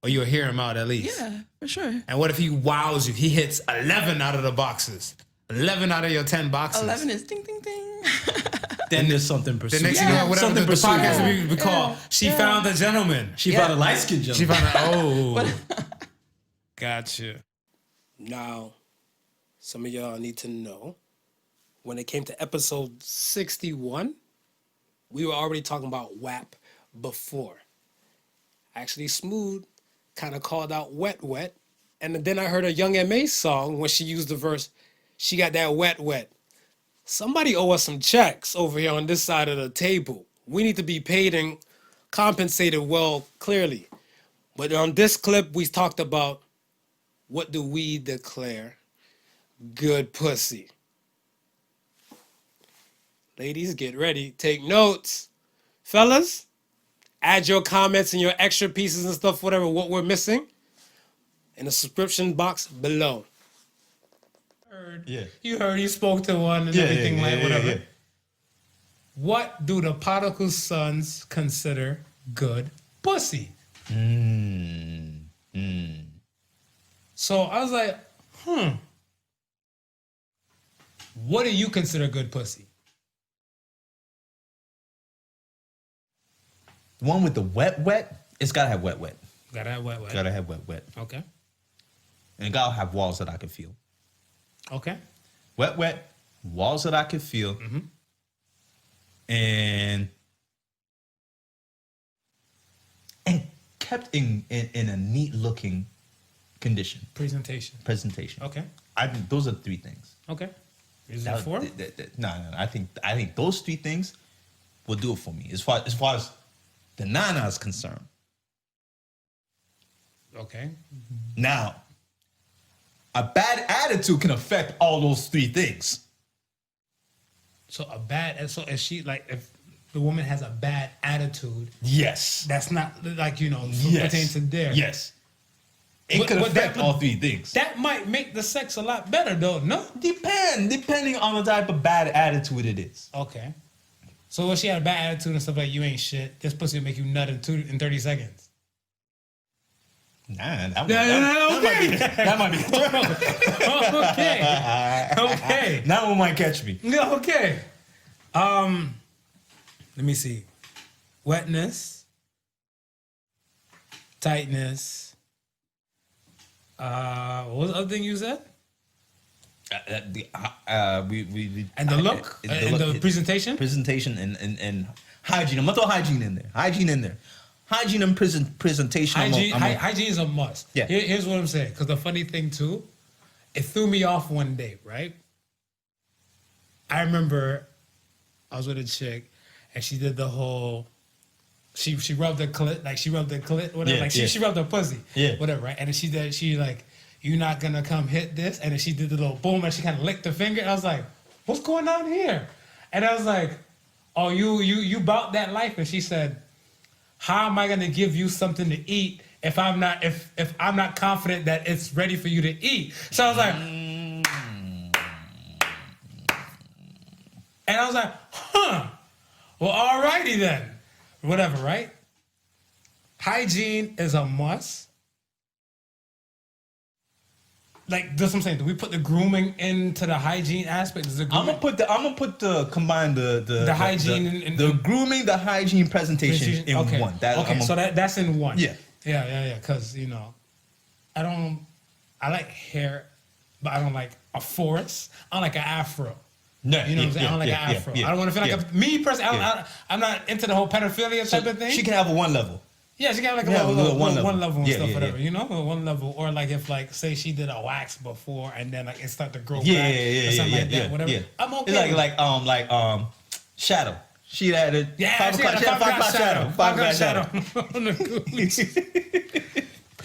Or you'll hear him out at least. Yeah, for sure. And what if he wows you? He hits 11 out of the boxes. 11 out of your 10 boxes. 11 is ding, ding, ding. Then there's something pursued. The next thing you know, whatever the podcast we call, she found a gentleman. She found a light-skinned gentleman. She found Gotcha. Now, some of y'all need to know, when it came to episode 61, we were already talking about WAP before. Actually, Smooth kind of called out Wet Wet. And then I heard a Young M.A. song when she used the verse, she got that wet wet. Somebody owe us some checks over here on this side of the table. We need to be paid and compensated well, clearly. But on this clip, we talked about, what do we declare good pussy? Ladies, get ready. Take notes. Fellas, add your comments and your extra pieces and stuff, whatever, what we're missing, in the subscription box below. You heard he spoke to one and everything whatever. Yeah. What do the Podical sons consider good pussy? So I was like, what do you consider good pussy? The one with the wet, it's gotta have wet. Gotta have wet. Gotta have wet. Okay. And it gotta have walls that I can feel. Okay. Wet, walls that I can feel. Mm-hmm. And kept in a neat looking condition. Presentation. Okay. I think those are the three things. Okay. Is that four? No. I think those three things will do it for me. As far as the nana is concerned. Okay. Now, a bad attitude can affect all those three things. So is she like, if the woman has a bad attitude? Yes. That's not like, pertain to there. Yes. It could affect all three things. That might make the sex a lot better though, no? Depending on the type of bad attitude it is. Okay. So if she had a bad attitude and stuff like, you ain't shit, this pussy will make you nut in 30 seconds. Nah, that might be. Okay. That one might catch me. Okay. Let me see. Wetness. Tightness. What was the other thing you said? We and the look? The presentation? Presentation and hygiene. I'm gonna throw hygiene in there. hygiene and presentation. Hygiene is a must. Yeah. Here's what I'm saying. Because the funny thing too, it threw me off one day, right? I remember I was with a chick and she did the whole, she rubbed her clit, whatever. Yeah, like she rubbed her pussy, whatever, right? And then she like, you're not gonna come hit this. And then she did the little boom and she kind of licked her finger. I was like, what's going on here? And I was like, oh, you bout that life? And she said, how am I gonna give you something to eat if I'm not confident that it's ready for you to eat? So I was like, and I was like, well, alrighty then. Whatever, right? Hygiene is a must. Like, that's what I'm saying. Do we put the grooming into the hygiene aspect? I'm gonna put the combine the hygiene the grooming, the hygiene presentation in okay. one. So that's in one. Yeah. Because I like hair, but I don't like a forest. I like an afro. No, you know what I'm saying? I don't like an afro. I don't want to feel like me personally. I'm not into the whole pedophilia type of thing. She can have a one level. Yeah, she can have like a little one level and stuff, whatever. Yeah. You know, one level, or like if like say she did a wax before and then like it start to grow back or something like that, whatever. Yeah. I'm okay. It's like shadow. She had a 5 o'clock shadow. On the cooch.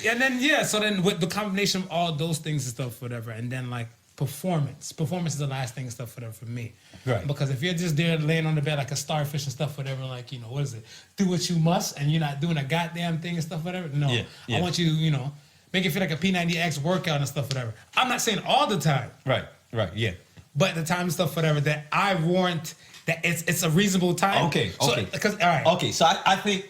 And then so then with the combination of all those things and stuff, whatever, and then like performance is the last thing and stuff, whatever, for me. Right. Because if you're just there laying on the bed like a starfish and stuff, whatever, like, what is it? Do what you must, and you're not doing a goddamn thing and stuff, whatever. No. I want you, make it feel like a P90X workout and stuff, whatever. I'm not saying all the time. Right, yeah. But the time and stuff, whatever, that I warrant that it's a reasonable time. Okay. Because, all right. Okay, so I think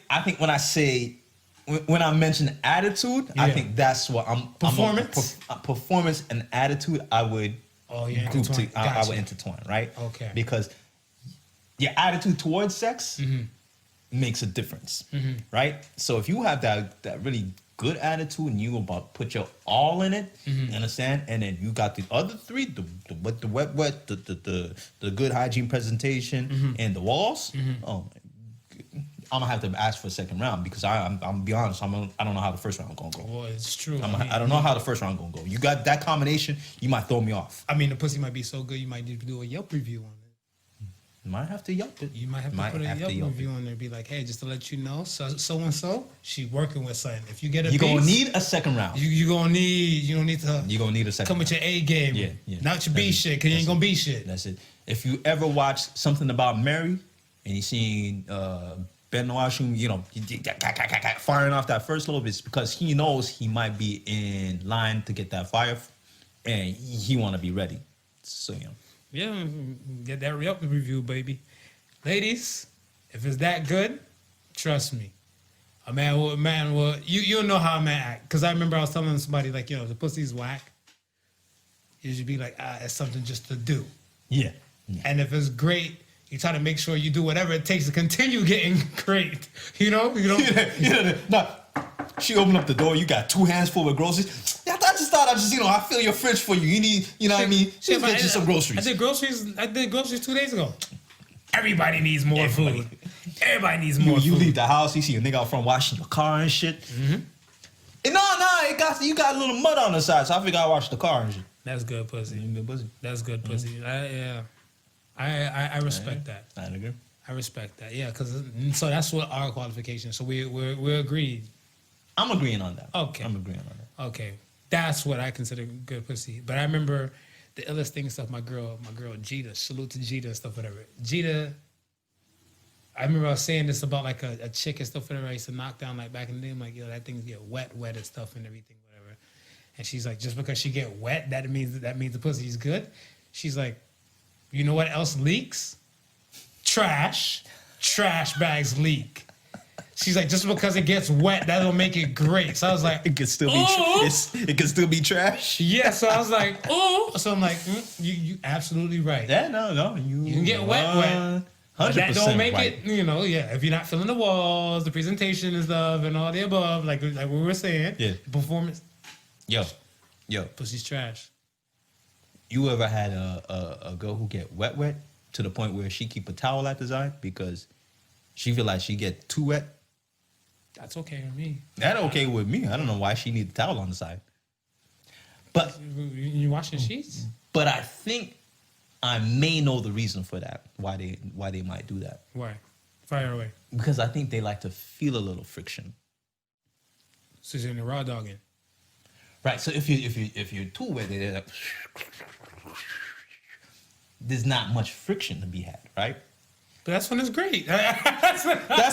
when I mention attitude, I think that's what I'm performance. Performance and attitude, I would group to. I would intertwine, right? Okay. Because your attitude towards sex makes a difference, right? So if you have that really good attitude and you about put your all in it, understand? And then you got the other three, the wet, the good hygiene presentation, and the walls. Oh, I'm gonna have to ask for a second round because I'm gonna be honest. I don't know how the first round gonna go. Well, it's true. I don't know how the first round gonna go. You got that combination, you might throw me off. I mean, the pussy might be so good, you might need to do a Yelp review on it. You might have to Yelp it. You might have to put a Yelp review on there. Be like, hey, just to let you know, so and so, she working with something. If you get a, you're gonna need a second round. You're gonna need a second. Come with your A game. Yeah. Not your B shit, cause you ain't gonna be shit. That's it. If you ever watch Something About Mary and you seen Ben Washington, firing off that first little bit, it's because he knows he might be in line to get that fire, and he want to be ready. So yeah, get that Yelp review, baby. Ladies, if it's that good, trust me, a man will. You know how a man act, because I remember I was telling somebody like, the pussy's whack. You should be like, it's something just to do. Yeah. And if it's great, you try to make sure you do whatever it takes to continue getting great. No, she opened up the door. You got 2 hands full of groceries. I just thought I fill your fridge for you. You need, what I mean? Just get you some groceries. I did groceries 2 days ago. Everybody needs more food. Everybody needs more food. You leave the house, you see a nigga out front washing your car and shit. And you got a little mud on the side, so I figured I'd wash the car and shit. That's good pussy. That's good pussy. Mm-hmm. I respect that. I agree. I respect that. Yeah, so that's what our qualification. So we're agreed. I'm agreeing on that. Okay. I'm agreeing on that. Okay. That's what I consider good pussy. But I remember the illest thing stuff, my girl Jita, salute to Jita and stuff, whatever. Jita, I remember I was saying this about like a chick and stuff, whatever I used to knock down like back in the day. I'm like, that thing get wet and stuff and everything, whatever. And she's like, just because she get wet, that means the pussy is good. She's like, you know what else leaks? Trash bags leak. She's like, just because it gets wet, that don't make it great. So I was like, it can still be trash. Yeah. So I was like, oh. So I'm like, you absolutely right. Yeah, no, you can get wet. 100% But that don't make right. it. If you're not filling the walls, the presentation and stuff, and all the above, like we were saying, performance. Yo, pussy's trash. You ever had a girl who get wet to the point where she keep a towel at the side because she feel like she get too wet? That's okay with me. That okay with me. I don't know why she needs a towel on the side. But you washing sheets? But I think I may know the reason for that. Why they might do that. Why? Fire away. Because I think they like to feel a little friction. So you're in the raw dogging. Right. So if you're too wet, they're like, there's not much friction to be had, right? But that's when it's great. That's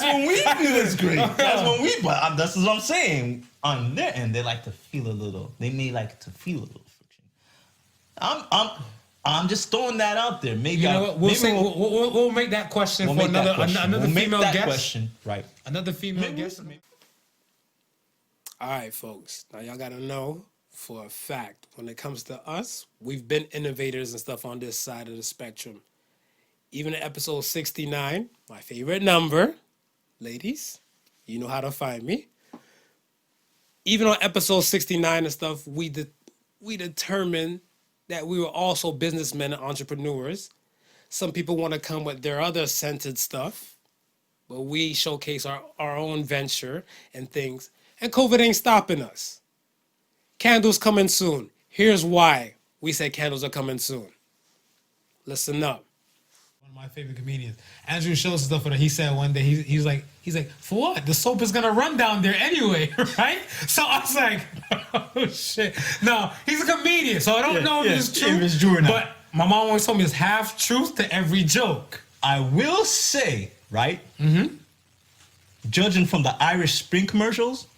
when we feel it's great. That's when we. But that's what I'm saying. On their end, they like to feel a little. They may like to feel a little friction. I'm just throwing that out there. Maybe you know what? We'll make that question for another female guest. Question, right? Another female guest. All right, folks. Now y'all gotta know for a fact when it comes to us, we've been innovators and stuff on this side of the spectrum. Even in episode 69, my favorite number, ladies, you know how to find me. Even on episode 69 and stuff, we determined that we were also businessmen and entrepreneurs. Some people want to come with their other scented stuff, but we showcase our own venture and things. And COVID ain't stopping us. Candles coming soon. Here's why we say candles are coming soon. Listen up. One of my favorite comedians, Andrew Schultz, stuff for that. He said one day, he's like, for what? The soap is gonna run down there anyway, right? So I was like, oh shit. No, he's a comedian, so I don't know if it's true. If it's true or not. But my mom always told me it's half truth to every joke. I will say, right? Judging from the Irish Spring commercials,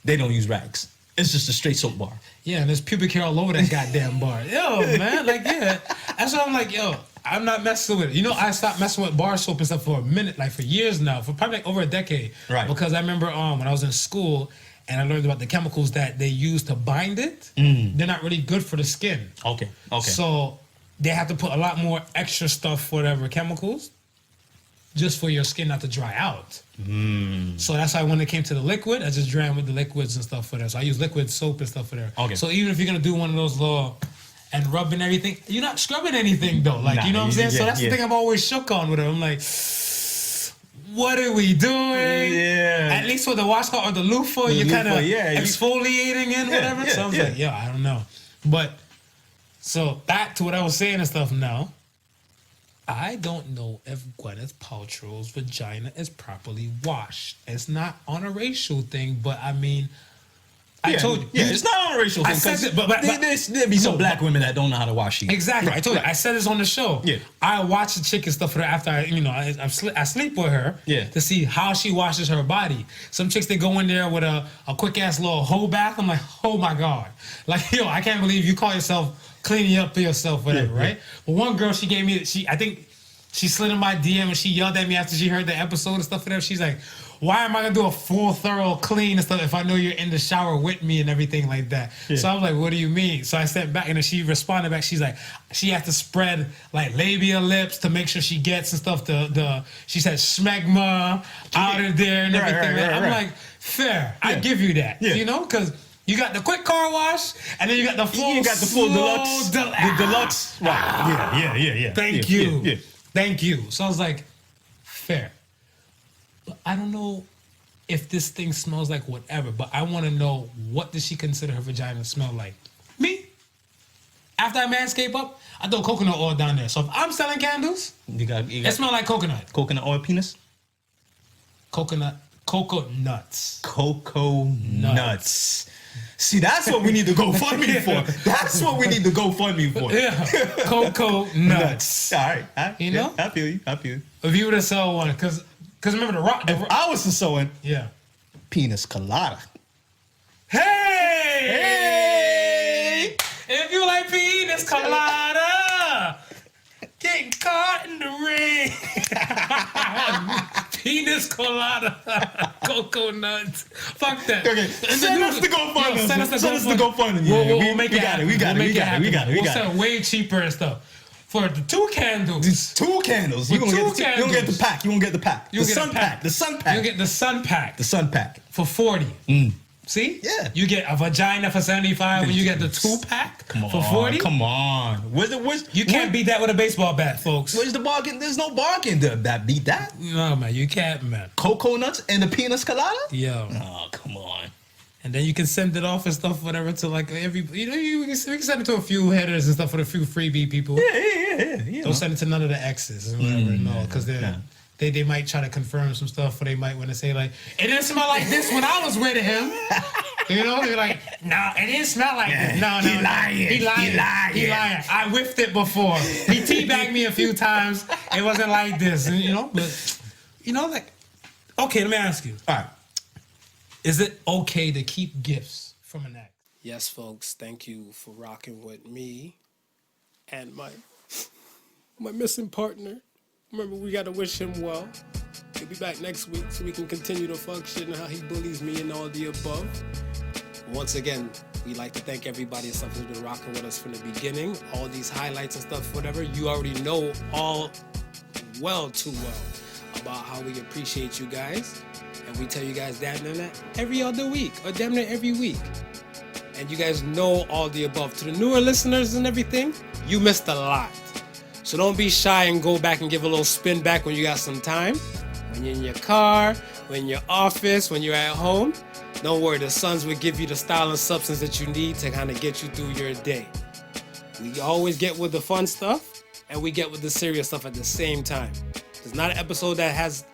they don't use rags. It's just a straight soap bar. Yeah, and there's pubic hair all over that goddamn bar. Yo, man, like, yeah. That's why I'm like, yo, I'm not messing with it. You know, I stopped messing with bar soap and stuff for a minute, like for years now, for probably like over a decade. Right. Because I remember when I was in school and I learned about the chemicals that they use to bind it, they're not really good for the skin. Okay. So they have to put a lot more extra stuff, whatever, chemicals, just for your skin not to dry out. So that's why when it came to the liquid, I just drank with the liquids and stuff for that. So I use liquid soap and stuff for there. Okay. So even if you're gonna do one of those little and rubbing everything, you're not scrubbing anything though. Like, you know what I'm saying? So that's the thing I'm always shook on with it. I'm like, what are we doing? Yeah. At least with the washcloth or the loofah, you're kind of exfoliating in whatever. So I was like, I don't know. But so back to what I was saying and stuff now. I don't know if Gwyneth Paltrow's vagina is properly washed. It's not on a racial thing, but I mean, I told you. Yeah, it's not on a racial thing. I said it, but there'd be some black women that don't know how to wash sheets. Exactly. I told you. I said this on the show. Yeah. I watch the chick and stuff for her after I sleep with her to see how she washes her body. Some chicks, they go in there with a quick ass little whole bath. I'm like, oh my God. Like, yo, I can't believe you call yourself cleaning up for yourself, whatever, right? But one girl, she gave me, I think she slid in my DM and she yelled at me after she heard the episode and stuff, whatever. She's like, why am I gonna do a full, thorough clean and stuff if I know you're in the shower with me and everything like that? Yeah. So I was like, what do you mean? So I stepped back and then she responded back. She's like, she has to spread like labia lips to make sure she gets and stuff. She said smegma out of there and everything. Right. I'm like, fair. I give you that. Yeah. You know, because you got the quick car wash, and then you got the full. You got the full deluxe. The deluxe. Right. Yeah. Thank you. Yeah. Thank you. So I was like, fair. But I don't know if this thing smells like whatever. But I want to know, what does she consider her vagina smell like? Me? After I manscape up, I throw coconut oil down there. So if I'm selling candles, you got it smell like coconut. Coconut oil penis. Cocoa nuts. Cocoa nuts. See, that's what we need to go fund me for. That's what we need to go fund me for. Yeah. Cocoa nuts. All right. You know? I feel you. If you were to sell one, because remember the rock. If I was to sell one, pina colada. Hey! If you like pina colada, getting caught in the ring. Pina colada, cocoa nuts. Fuck that. Okay, send us the GoFundMe. Send us the GoFundMe. We'll make it happen. We got it. We'll sell way cheaper and stuff. For the 2 candles. These 2 candles. You don't get the pack. You won't get the pack. The sun pack. You get the sun pack. The sun pack. For $40. See? Yeah. You get a vagina for 75 when you get the 2-pack for 40. Come on. You can't beat that with a baseball bat, folks. Where's the bargain? There's no bargain that beat that. No, man, you can't, man. Coconuts and the peanuts colada? Yo. Oh, come on. And then you can send it off and stuff, whatever, to like every, we can send it to a few headers and stuff for a few freebie people. Yeah. Don't send it to none of the exes or whatever, no, because they might try to confirm some stuff, or they might want to say like, it didn't smell like this when I was with him. You know, they're like, no, it didn't smell like this. No, He lying. He lying. I whiffed it before. He teabagged me a few times. It wasn't like this, and, you know. But you know, like, okay, let me ask you. All right, is it okay to keep gifts from an ex? Yes, folks. Thank you for rocking with me and my missing partner. Remember, we got to wish him well. He'll be back next week so we can continue to function and how he bullies me and all the above. Once again, we'd like to thank everybody and stuff who's been rocking with us from the beginning. All these highlights and stuff, whatever, you already know all too well about how we appreciate you guys. And we tell you guys damn near that every other week or damn near every week. And you guys know all the above. To the newer listeners and everything, you missed a lot. So don't be shy and go back and give a little spin back when you got some time. When you're in your car, when you're in your office, when you're at home. Don't worry, the Sons will give you the style and substance that you need to kind of get you through your day. We always get with the fun stuff, and we get with the serious stuff at the same time. There's not an episode that has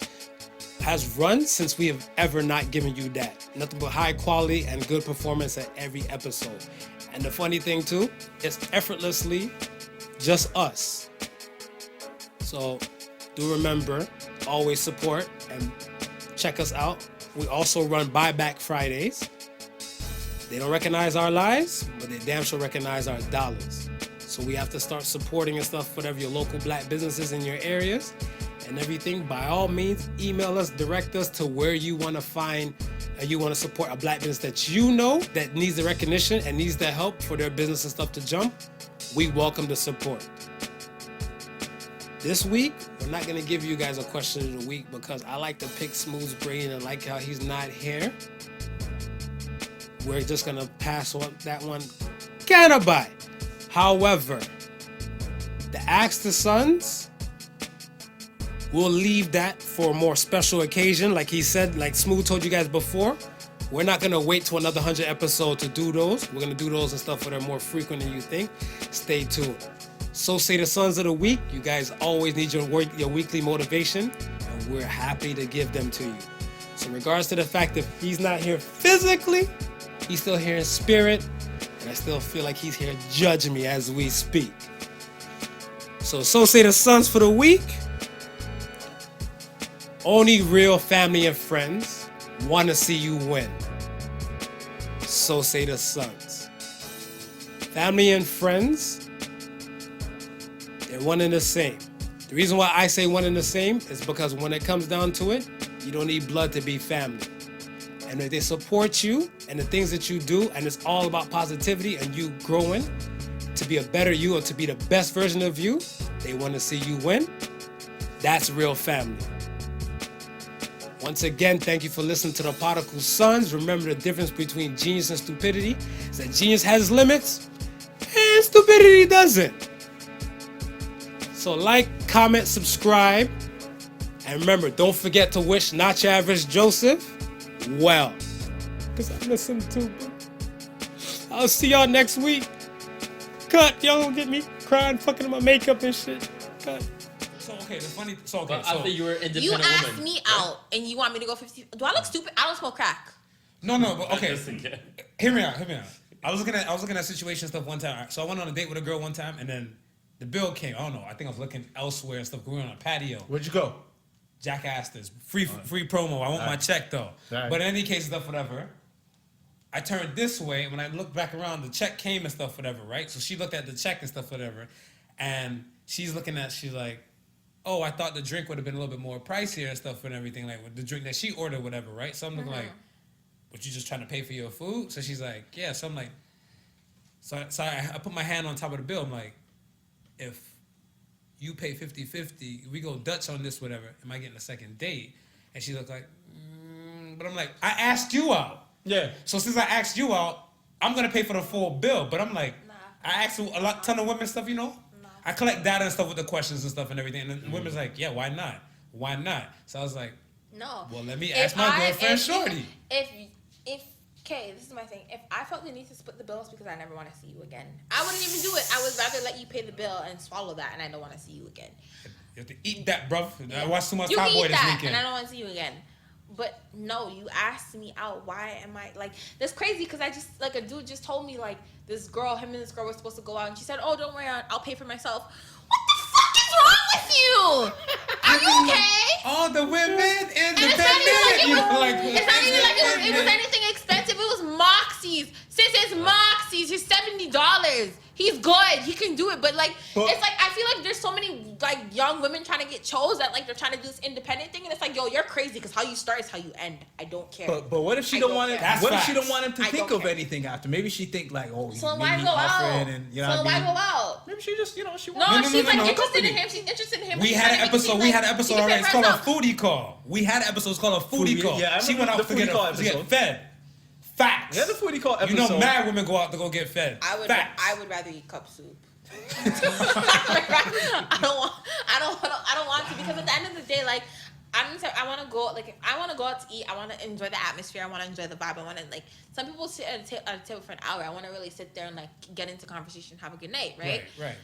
run since we have ever not given you that. Nothing but high quality and good performance at every episode. And the funny thing too, it's effortlessly just us. So do remember, always support and check us out. We also run Buyback Fridays. They don't recognize our lives, but they damn sure recognize our dollars. So we have to start supporting and stuff, whatever your local black businesses in your areas and everything. By all means, email us, direct us to where you want to find and you want to support a black business that you know that needs the recognition and needs the help for their business and stuff to jump. We welcome the support. This week, we're not going to give you guys a question of the week because I like to pick Smooth's brain and like how he's not here. We're just going to pass on that one kind of by. However, the Ask the Sons, we'll leave that for a more special occasion. Like he said, like Smooth told you guys before, we're not going to wait till another 100 episodes to do those. We're going to do those and stuff that are more frequent than you think. Stay tuned. So say the Sons of the Week. You guys always need your weekly motivation, and we're happy to give them to you. So in regards to the fact that he's not here physically, he's still here in spirit, and I still feel like he's here judging me as we speak. So say the Sons for the week. Only real family and friends want to see you win. So say the Sons. Family and friends, they're one and the same. The reason why I say one and the same is because when it comes down to it, you don't need blood to be family. And if they support you and the things that you do, and it's all about positivity and you growing to be a better you or to be the best version of you, they want to see you win. That's real family. Once again, thank you for listening to the Podical Sons. Remember the difference between genius and stupidity is that genius has limits and stupidity doesn't. So like, comment, subscribe, and remember, don't forget to wish NoturAvrgJoseph well. Because I miss him too, bro. I'll see y'all next week. Cut. Y'all don't get me crying, fucking my makeup and shit. Cut. So, okay, the funny... So, okay, I thought you were an independent You woman. asked me out, and you want me to go 50... Do I look stupid? I don't smoke crack. No, but okay. Hear me out. I was looking at situation stuff one time. So I went on a date with a girl one time, and then the bill came. I don't know. I think I was looking elsewhere and stuff. We were on a patio. Where'd you go? Jack Astor's. Free promo. I want my check, though. Right. But in any case, stuff, whatever. I turned this way. When I looked back around, the check came and stuff, whatever, right? So she looked at the check and stuff, whatever. And she's like, oh, I thought the drink would have been a little bit more pricier and stuff and everything, like with the drink that she ordered, whatever, right? So I'm looking like, but you just trying to pay for your food? So she's like, yeah. So I'm like, so I put my hand on top of the bill. I'm like, if you pay 50-50, we go Dutch on this, whatever, am I getting a second date? And she looked like, but I'm like, I asked you out. Yeah. So since I asked you out, I'm gonna pay for the full bill. But I'm like, I asked a ton of women stuff, you know. I collect data and stuff with the questions and stuff and everything, and the women's like, yeah, why not? Why not? So I was like, no. Well, let me ask my girlfriend, Shorty. Okay, this is my thing. If I felt the need to split the bills because I never want to see you again, I wouldn't even do it. I would rather let you pay the bill and swallow that, and I don't want to see you again. You have to eat that, bruv. I watched too much You Top can Boy eat this that, weekend. and I don't want to see you again. But no, you asked me out. Why am I like? That's crazy because I just like a dude just told me like this girl, him and this girl were supposed to go out, and she said, "Oh, don't worry, I'll pay for myself." What the fuck is wrong with you? Are you okay? All the women in the It's not even like it was anything expensive. It was Moxie's. Since it's Moxie's, it's $70. He's good. He can do it. But it's like I feel like there's so many like young women trying to get chose that like they're trying to do this independent thing, and it's like, yo, you're crazy because how you start is how you end. I don't care. But what if she don't want it? What if she don't want him to think of care. anything after? Maybe she think like, oh, So why go out? Why go out? Maybe she just, she wants. No, she's like interested in him. She's interested in him. We had an episode. We had an episode already. It's called a foodie call. We had an episode called a foodie call. Yeah, she went out to get fed. Facts. Yeah, the foodie call episode. You know, mad women go out to go get fed. I would rather eat cup soup. I don't want to because at the end of the day, like I want to go out to eat. I want to enjoy the atmosphere. I want to enjoy the vibe. I want to some people sit at a table for an hour. I want to really sit there and get into conversation, have a good night, right? Right.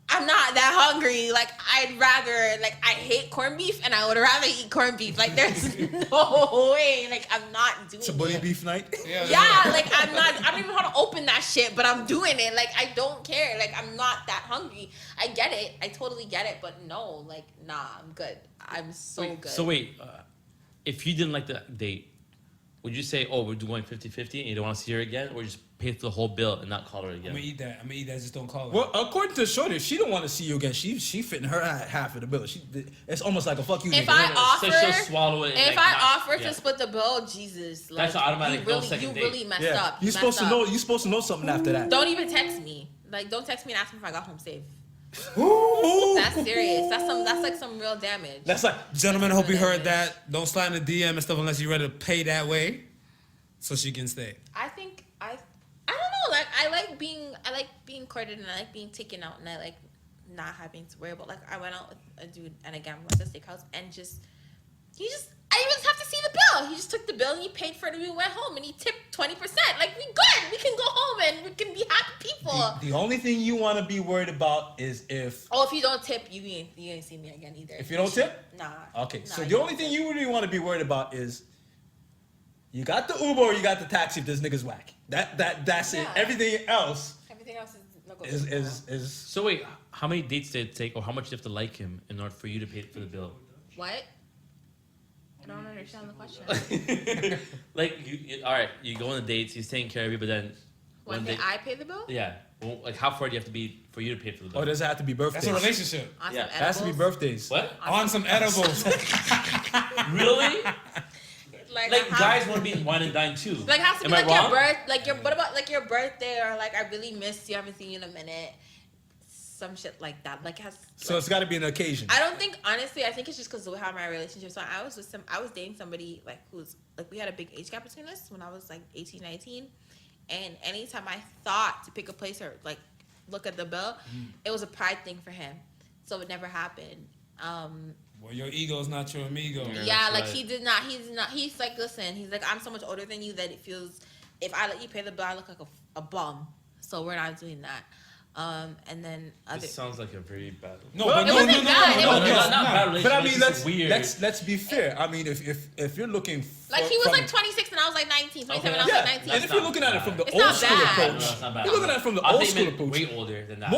I'm not that hungry. I'd rather I hate corned beef, and I would rather eat corned beef. There's no way. I'm not doing It's a bully beef night. Yeah. I'm not. I don't even know how to open that shit, but I'm doing it. I don't care. I'm not that hungry. I get it. I totally get it. But no, nah, I'm good. I'm so good. So wait, if you didn't like the date, would you say, oh, we're doing 50-50 and you don't want to see her again, or just pay for the whole bill and not call her again? I'm gonna eat that. Just don't call her. Well, according to Shorty, if she don't want to see you again, she fitting her half of the bill. It's almost like a fuck you. If I offer, so she'll swallow it. If I offer to split the bill, Jesus, that's an automatic bill. You really messed up. You're supposed to know. You're supposed to know something after that. Don't even text me. Don't text me and ask me if I got home safe. Ooh. That's serious. That's some real damage. That's like, gentlemen, I hope you heard that. Don't slide in the DM and stuff unless you're ready to pay that way, so she can stay. I don't know. I like being courted, and I like being taken out, and I like not having to worry about. I went out with a dude, and again, we went to the steakhouse, and I didn't even have to see the bill. He just took the bill and he paid for it, and we went home, and he tipped 20%. We good. We can go home and we can be happy people. The only thing you want to be worried about is if. Oh, if you don't tip, you ain't see me again either. If you don't tip? Nah. Okay, nah, so the only thing you really want to be worried about is you got the Uber or you got the taxi if this nigga's whack. That's it. Everything else is. So wait, how many dates did it take, or how much do you have to like him in order for you to pay for the bill? What? I don't understand the question. All right, you go on the dates, he's taking care of you, but then one day I pay the bill? Yeah. Well, how far do you have to be for you to pay for the bill? Oh, does it have to be birthdays? That's a relationship. On yeah, it has to be birthdays. What? On some edibles. Really? Guys want to be wine and dine too. Has to be Am I wrong? What about your birthday, or I really missed you, haven't seen you in a minute. Some shit like that. So it's got to be an occasion. I don't think, honestly, I think it's just because of how my relationship. So I was dating somebody who's we had a big age gap between us when I was 18, 19, and anytime I thought to pick a place or look at the bill, it was a pride thing for him. So it never happened. Well, your ego's not your amigo. Yeah, he did not. He's listen. He's I'm so much older than you that it feels if I let you pay the bill, I look like a bum. So we're not doing that. And then this sounds like a very bad. No, but no, not bad. But I mean, weird. let's be fair. I mean, if you're looking he was 26 and I was 19, 27 and I was 19. And if you're looking at it from the It's old not school bad. approach, you're looking at it from the old school approach. Way older than that.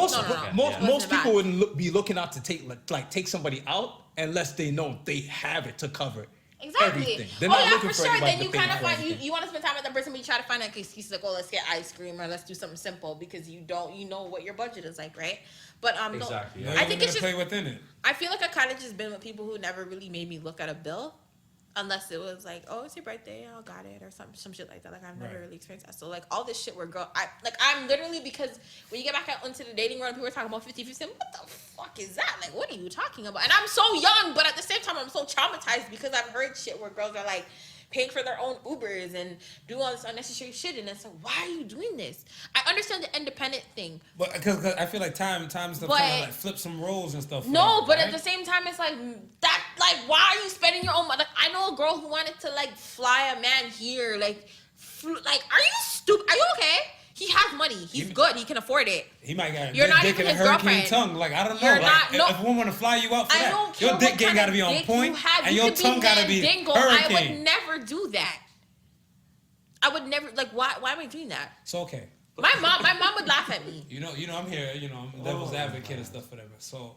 Most people wouldn't be looking out to take somebody out unless they know they have it to cover. Exactly. Everything. They're not looking for for sure. anybody Then you to kind of pay for find anything. you want to spend time with that person, but you try to find an excuse let's get ice cream or let's do something simple because you know what your budget is right? But exactly. No, I think it's just play within it. I feel like I kind of just been with people who never really made me look at a bill, unless it was oh, it's your birthday, I got it, or some shit like that. I've never really experienced that. So all this shit where I'm literally, because when you get back out into the dating world, people are talking about 50-50. What the fuck is that? What are you talking about? And I'm so young, but at the same time, I'm so traumatized because I've heard shit where girls are paying for their own Ubers and doing all this unnecessary shit. And it's like, why are you doing this? I understand the independent thing. But because I feel like time's to kind of like flip some roles and stuff. No, that, but right? at the same time, it's like that. Like, why are you spending your own money? Like, I know a girl who wanted to like fly a man here. Like, are you stupid? Are you okay? He has money. He's good. He can afford it. He might got You're a not dick even and a his hurricane girlfriend. tongue. Like, I don't know. You're Like, not- no. if a woman want to fly you out for I that, don't care your dick what game kind got to of be on dick point, you have. and You your could be tongue got to be mandingo. I hurricane. would never do that. I would never. Like, why am I doing that? So okay. My mom would laugh at me. You know, I'm here. You know, I'm devil's advocate and stuff, whatever. So,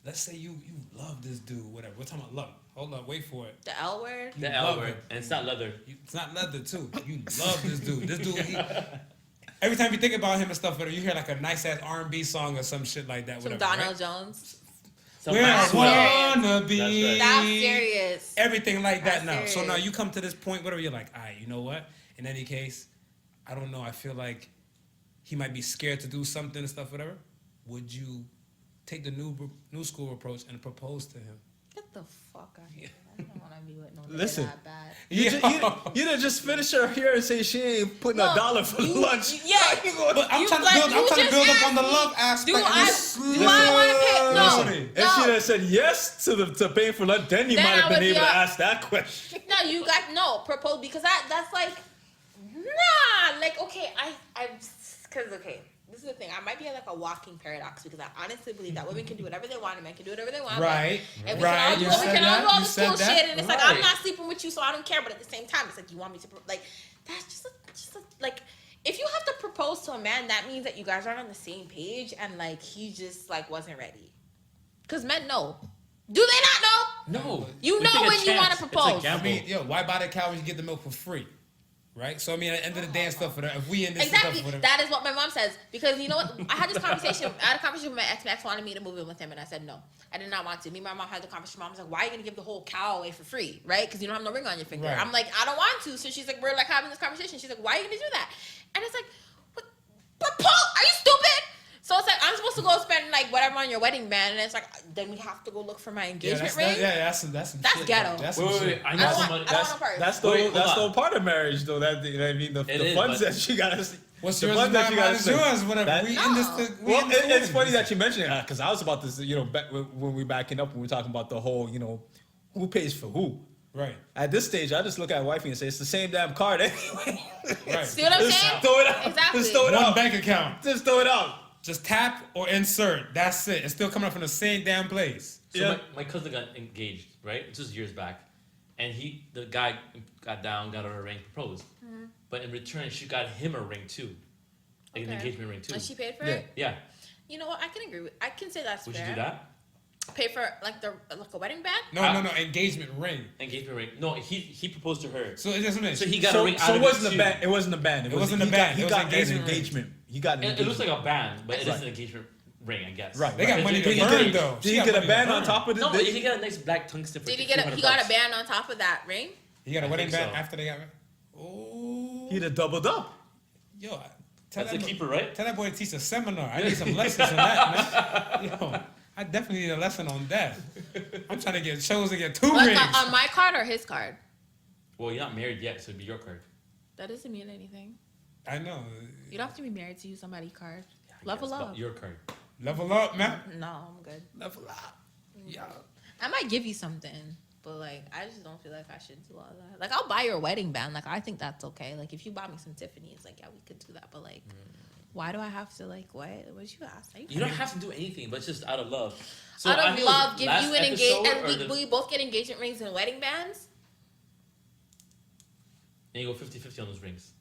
let's say you love this dude, whatever. We're talking about love. Hold up, wait for it. The L word. The L word, and it's not leather. It's not leather too. You love this dude. This dude. Every time you think about him and stuff, whatever, you hear like a nice ass R&B song or some shit like that. Some Whatever. Donald right? Jones. Where I wanna be. That's right. That's serious. Everything like that That's now. So serious. now you come to this point, whatever, you're like, all right, you know what? In any case, I don't know. I feel like he might be scared to do something and stuff, whatever. Would you take the new school approach and propose to him? Get the fuck out of here. I don't want to be with no nigga Listen. that bad. You didn't just finish her here and say she ain't putting $1 for lunch. Yeah. But I'm trying to build up on the love aspect. Do I want to pay? No. If she had said yes to paying for lunch, then you Then might have I been would able be to a- ask that question. No, you got propose because that's like nah. Like okay, because okay. This is the thing. I might be like a walking paradox because I honestly believe that women can do whatever they want and men can do whatever they want. Right. And we Right. can all do all this cool that. shit. And it's like, Right. I'm not sleeping with you, so I don't care. But at the same time, it's like, you want me to, like, that's just like, if you have to propose to a man, that means that you guys aren't on the same page and, like, he just, like, wasn't ready. Because men know. Do they not know? No. You know when you want to propose. I mean, why buy the cow when you get the milk for free? Right? So, I mean, at the end of the day and stuff, if we in this Exactly. stuff, whatever. That is what my mom says. Because you know what? I had a conversation with my ex. My ex wanted me to move in with him, and I said no. I did not want to. Me and my mom had the conversation. Mom was like, why are you going to give the whole cow away for free? Right? Because you don't have no ring on your finger. Right. I'm like, I don't want to. So she's like, we're like having this conversation. She's like, why are you going to do that? And it's like, what? Propose? Are you stupid? So it's like, I'm supposed to go spend like whatever on your wedding band. And it's like, then we have to go look for my engagement ring? That's some That's shit, ghetto. Bro. That's some Wait, shit. I I know don't somebody. want a purse. That's Wait, hold the on. part of marriage, though. That you know what I mean, the is, funds but- that she got to. What's the yours funds is that not you mine gotta is say. yours, whatever. That- We in this. Well, it's funny that you mentioned it because I was about to, back when we backing up when we're talking about the whole, who pays for who. Right. At this stage, I just look at wifey and say it's the same damn card anyway. Right. See what I'm Just saying? throw it out. Exactly. Just throw it One out. bank account. Just throw it out. Just tap or insert. That's it. It's still coming up from the same damn place. So Yeah. my cousin got engaged, right? This was years back, and the guy got her a ring, proposed, but in return she got him a ring too, like an Okay. engagement ring too. And she paid for Yeah. it? Yeah. You know what? I can agree with. I can say that's Would fair. you do that? Pay for like a wedding band? No, engagement ring. Engagement ring. No, he proposed to her. So it doesn't mean. So he got a So, ring. so out it of wasn't it a too. band. It wasn't a band. It wasn't a band. He It was got an an engagement ring. engagement. He got an It engagement. looks like a band, but it Right. is an engagement ring, I guess. Right. They got right. money Did to he burn, get- though. Did She he got get a money to band burn. on top of it? No, but he got a nice black tungsten. Did he get a? He got a band on top of that ring. He got a wedding think band so. after they got married. Oh. He'd have doubled up. Yo, tell That's that a keeper, right? Tell that boy to teach a seminar. I need some lessons on that, man. Yo, I definitely need a lesson on that. I'm trying to get chosen to get two Like rings. on my card or his card? Well, you're not married yet, so it'd be your card. That doesn't mean anything. I know. You don't have to be married to use somebody's card. I Level guess, but up. Your card. Level up, man. No, I'm good. Level up. Yeah. I might give you something, but like I just don't feel like I should do all that. Like I'll buy your wedding band. Like I think that's okay. Like if you bought me some Tiffany's, like yeah, we could do that. But like, why do I have to like what? What'd you ask? You don't have to do anything, but just out of love. So Out I of think it was love, give last you an episode engagement, or and we both get engagement rings and wedding bands. And you go 50-50 on those rings.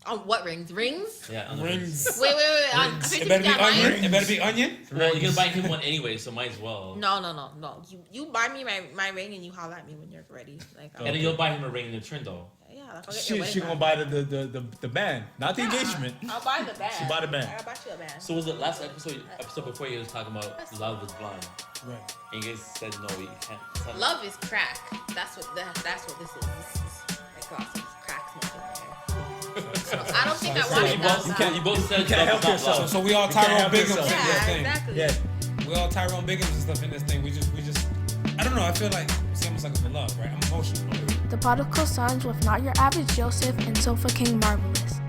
On what rings? Rings? Yeah, on the Rings. Wait. On It 50 better be on mine? onion. It better be onion. Well, you're gonna buy him one anyway, so might as well. No. You buy me my ring and you holler at me when you're ready. Like And then you'll buy him a ring in return, though. yeah, like I'll get your She wedding gonna band. buy the band, not the engagement. I'll buy the band. She bought a band. I'll buy you a band. So was it last episode before you was talking about love is blind, Right. and you guys said no, you can't. It's not- Love is crack. That's what this is. This is like awesome. Crack smoking right here. I don't think I So wanted you that. both, you both said can't love help is not yourself. love. So we all You can't Tyrone help Biggums in yourself. this Yeah, thing. exactly. Yeah. We all Tyrone Biggums and stuff in this thing. We just. I don't know. I feel like it's almost like a love, right? I'm emotional. The Podical Sons with Not Your Average Joseph and SofaKingMarvls.